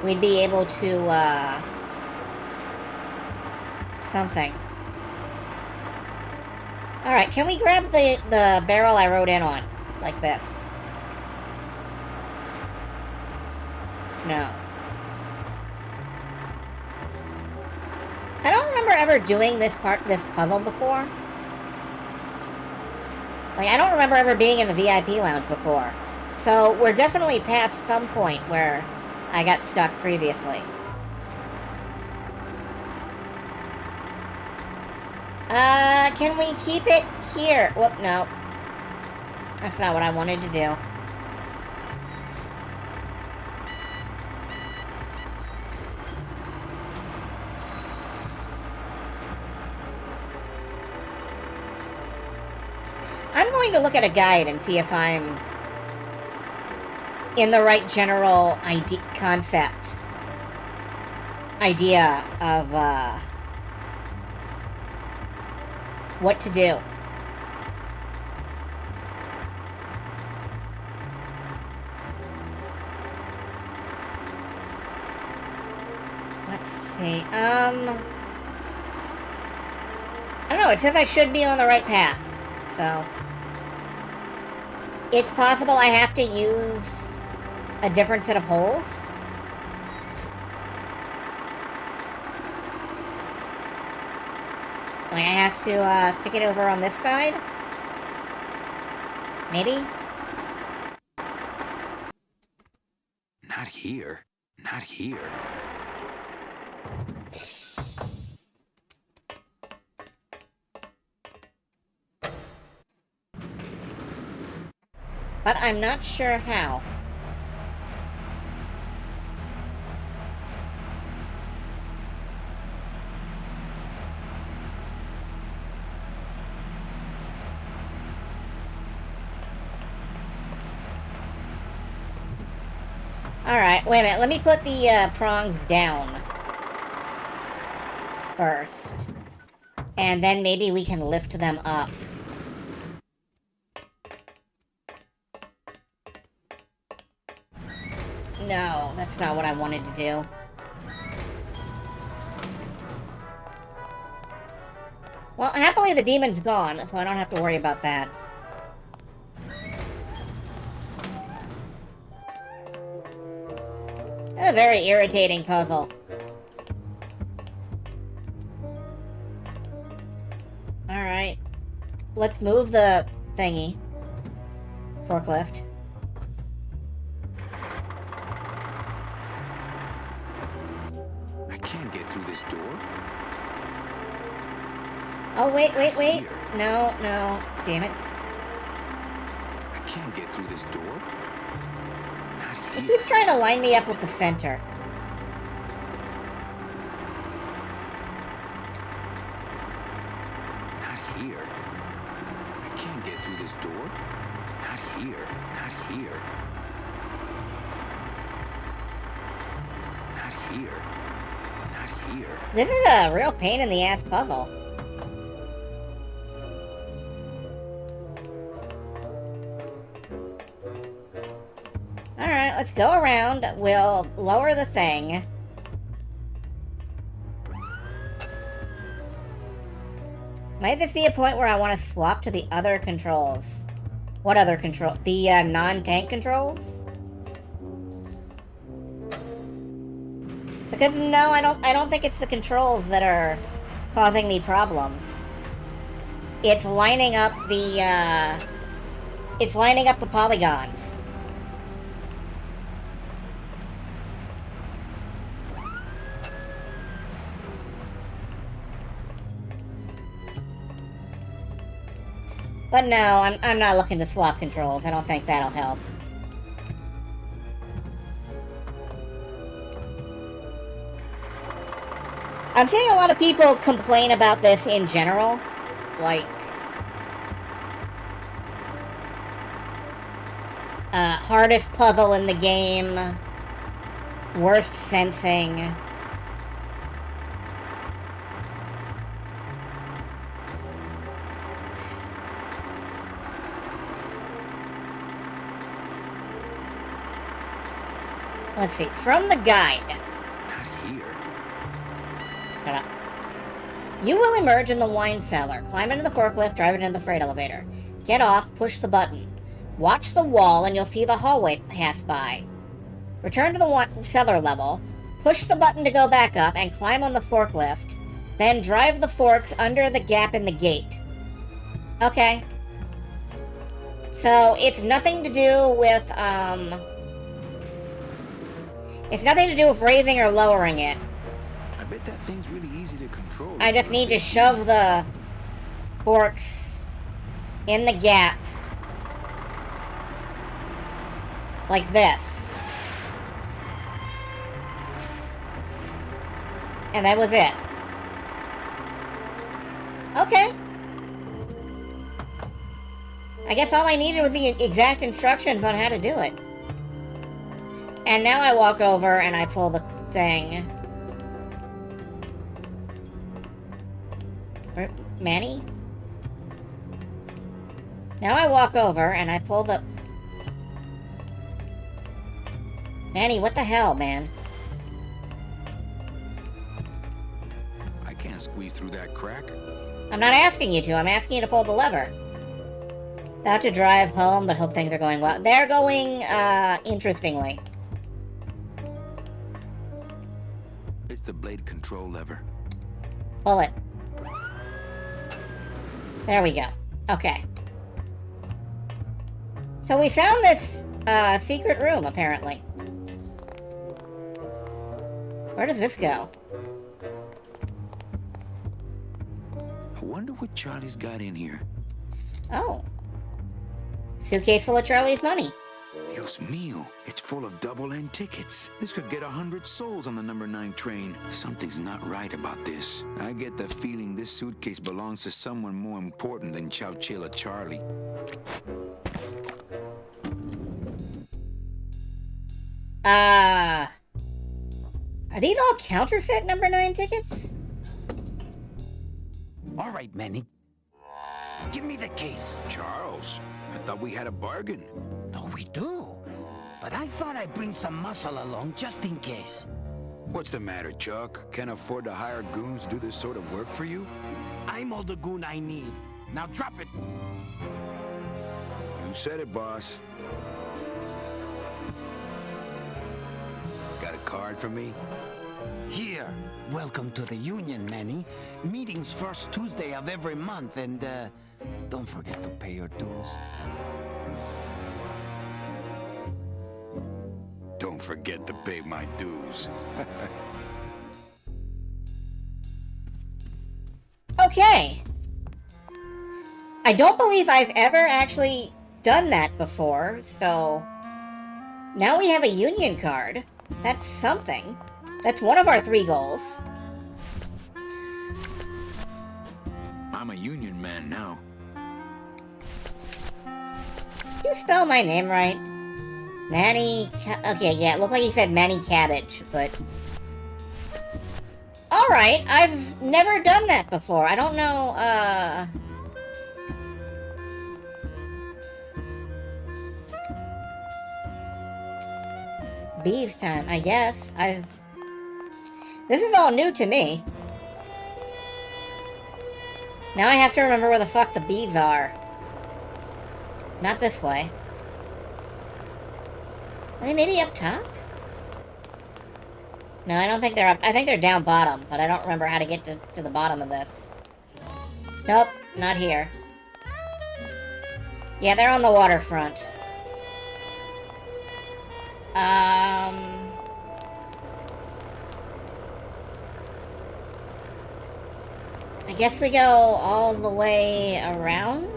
we'd be able to, something. Alright, can we grab the barrel I rode in on? Like this. No. I don't remember ever doing this puzzle before. Like, I don't remember ever being in the VIP lounge before. So, we're definitely past some point where I got stuck previously. Can we keep it here? Whoop, no. That's not what I wanted to do. I'm going to look at a guide and see if I'm in the right general idea of, what to do. Let's see, I don't know, it says I should be on the right path, so... It's possible I have to use a different set of holes? Like, I have to, stick it over on this side? Maybe? Not here. Not here. But I'm not sure how. Alright, wait a minute. Let me put the prongs down first. And then maybe we can lift them up. No, that's not what I wanted to do. Well, happily the demon's gone, so I don't have to worry about that. A very irritating puzzle. Alright. Let's move the thingy. Forklift. I can't get through this door. Oh, wait. No. Damn it. I can't get through this door. It keeps trying to line me up with the center. Not here. I can't get through this door. Not here. Not here. Not here. Not here. This is a real pain in the ass puzzle. Alright, let's go around. We'll lower the thing. Might this be a point where I want to swap to the other controls? What other control? The non-tank controls? Because no, I don't think it's the controls that are causing me problems. It's lining up the polygons. But no, I'm not looking to swap controls. I don't think that'll help. I'm seeing a lot of people complain about this in general. Like, hardest puzzle in the game, worst sensing. Let's see, from the guide. Not here. Shut up. You will emerge in the wine cellar. Climb into the forklift, drive it into the freight elevator. Get off, push the button. Watch the wall and you'll see the hallway pass by. Return to the wine cellar level. Push the button to go back up and climb on the forklift. Then drive the forks under the gap in the gate. Okay. So, it's nothing to do with, it's nothing to do with raising or lowering it. I bet that thing's really easy to control. I just need to shove the forks in the gap. Like this. And that was it. Okay. I guess all I needed was the exact instructions on how to do it. And now I walk over and I pull the thing. Where, Manny? Now I walk over and I pull the... Manny, what the hell, man? I can't squeeze through that crack. I'm not asking you to. I'm asking you to pull the lever. About to drive home, but hope things are going well. They're going, interestingly. It's the blade control lever. Pull it. There we go. Okay. So we found this, secret room, apparently. Where does this go? I wonder what Charlie's got in here. Oh. Suitcase full of Charlie's money. Dios mío, it's full of double-end tickets. This could get 100 souls on the number 9 train. Something's not right about this. I get the feeling this suitcase belongs to someone more important than Chowchilla Charlie. Are these all counterfeit number 9 tickets? All right, Manny. Give me the case. Charles, I thought we had a bargain. No, we do. But I thought I'd bring some muscle along just in case. What's the matter, Chuck? Can't afford to hire goons to do this sort of work for you? I'm all the goon I need. Now drop it. You said it, boss. Got a card for me? Here. Welcome to the union, Manny. Meetings first Tuesday of every month, and, don't forget to pay your dues. Don't forget to pay my dues. Okay. I don't believe I've ever actually done that before, so... Now we have a union card. That's something. That's one of our 3 goals. I'm I'm a union man now. Did you spell my name right? Manny... Okay, yeah, it looked like he said Manny Cabbage, but... Alright, I've never done that before. I don't know, Bees time, I guess. This is all new to me. Now I have to remember where the fuck the bees are. Not this way. Are they maybe up top? No, I don't think they're up. I think they're down bottom, but I don't remember how to get to the bottom of this. Nope, not here. Yeah, they're on the waterfront. I guess we go all the way around?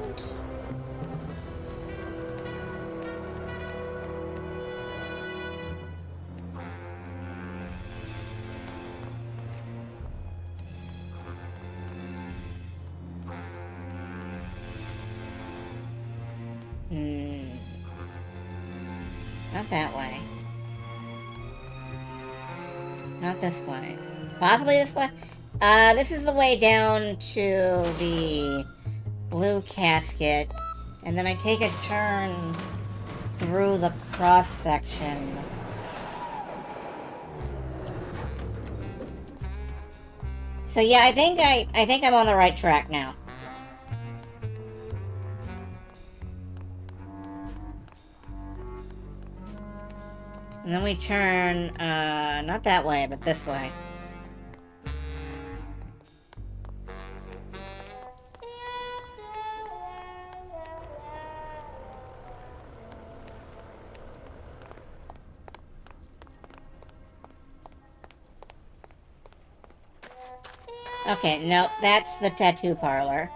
Not that way. Not this way. Possibly this way? This is the way down to the blue casket, and then I take a turn through the cross-section. So yeah, I think I'm on the right track now. And then we turn, not that way, but this way. Okay, nope, that's the tattoo parlor.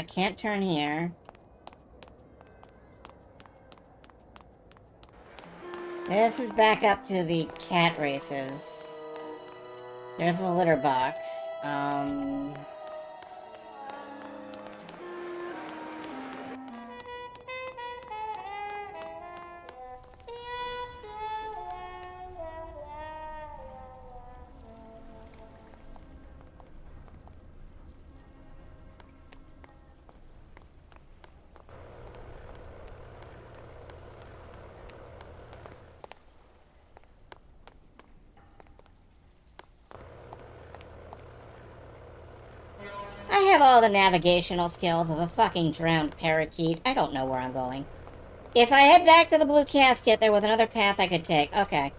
Can't turn here. This is back up to the cat races. There's a litter box. I have all the navigational skills of a fucking drowned parakeet. I don't know where I'm going. If I head back to the blue casket, there was another path I could take. Okay.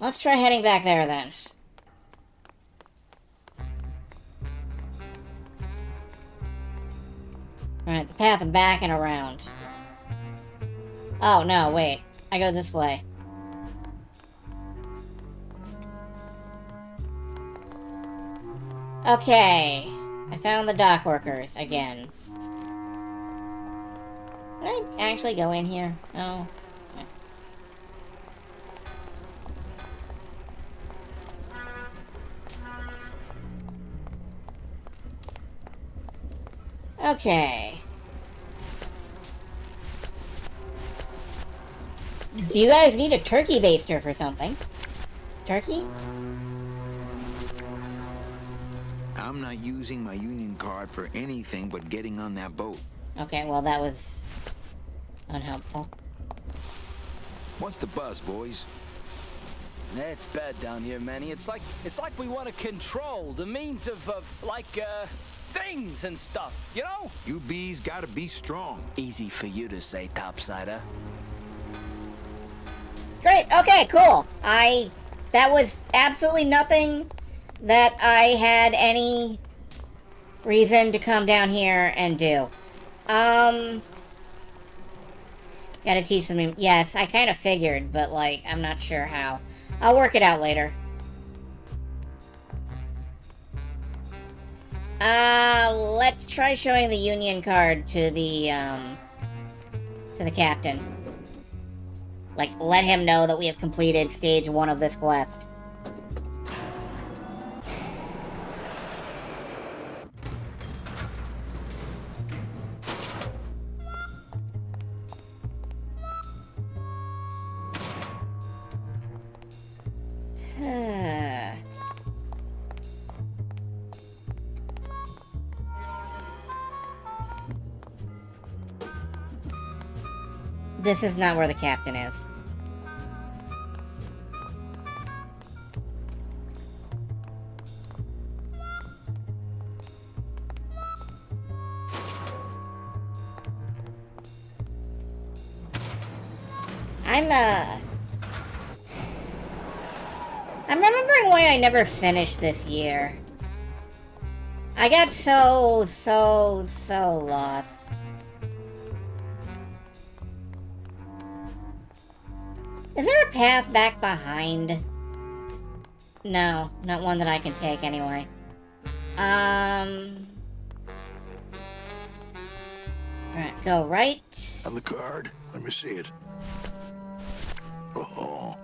Let's try heading back there, then. Alright, the path back and around. Oh, no, wait. I go this way. Okay. I found the dock workers again. Did I actually go in here? No. Okay. Do you guys need a turkey baster for something? Turkey? I'm not using my union card for anything but getting on that boat. Okay, well that was unhelpful. What's the buzz, boys? It's bad down here, Manny. It's like we want to control the means of things and stuff, you know? You bees gotta be strong. Easy for you to say, topsider. Great, okay, cool. That was absolutely nothing that I had any reason to come down here and do. Gotta teach them. Yes, I kind of figured, but, like, I'm not sure how. I'll work it out later. Let's try showing the Union card to the captain. Like, let him know that we have completed stage 1 of this quest. This is not where the captain is. I'm remembering why I never finished this year. I got so lost. Is there a path back behind? No, not one that I can take anyway. Alright, go right. On the card. Let me see it. Oh,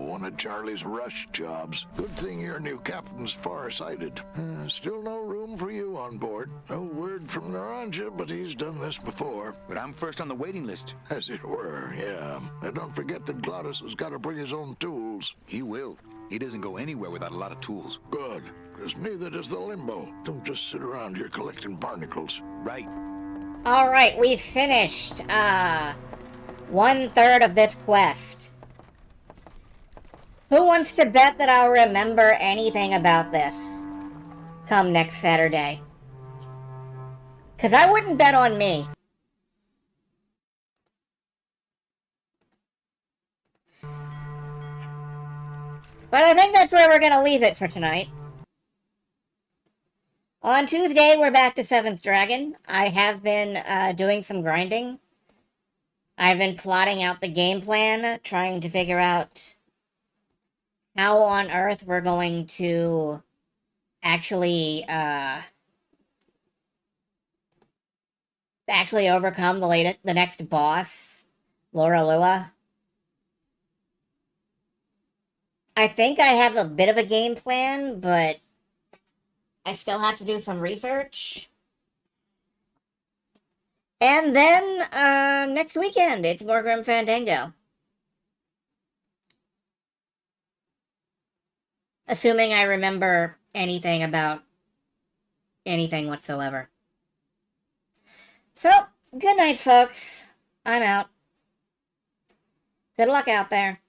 one of Charlie's rush jobs. Good thing your new captain's far-sighted. Still no room for you on board. No word from Naranja, but he's done this before. But I'm first on the waiting list. As it were, yeah. And don't forget that Glottis has got to bring his own tools. He will. He doesn't go anywhere without a lot of tools. Good, because neither does the Limbo. Don't just sit around here collecting barnacles. Right. Alright, we've finished, 1/3 of this quest. Who wants to bet that I'll remember anything about this come next Saturday? Because I wouldn't bet on me. But I think that's where we're going to leave it for tonight. On Tuesday, we're back to 7th Dragon. I have been doing some grinding. I've been plotting out the game plan, trying to figure out how on earth we're going to actually overcome the next boss, Laura Lua. I think I have a bit of a game plan, but I still have to do some research. And then, next weekend, it's more Grim Fandango. Assuming I remember anything about anything whatsoever. So, good night, folks. I'm out. Good luck out there.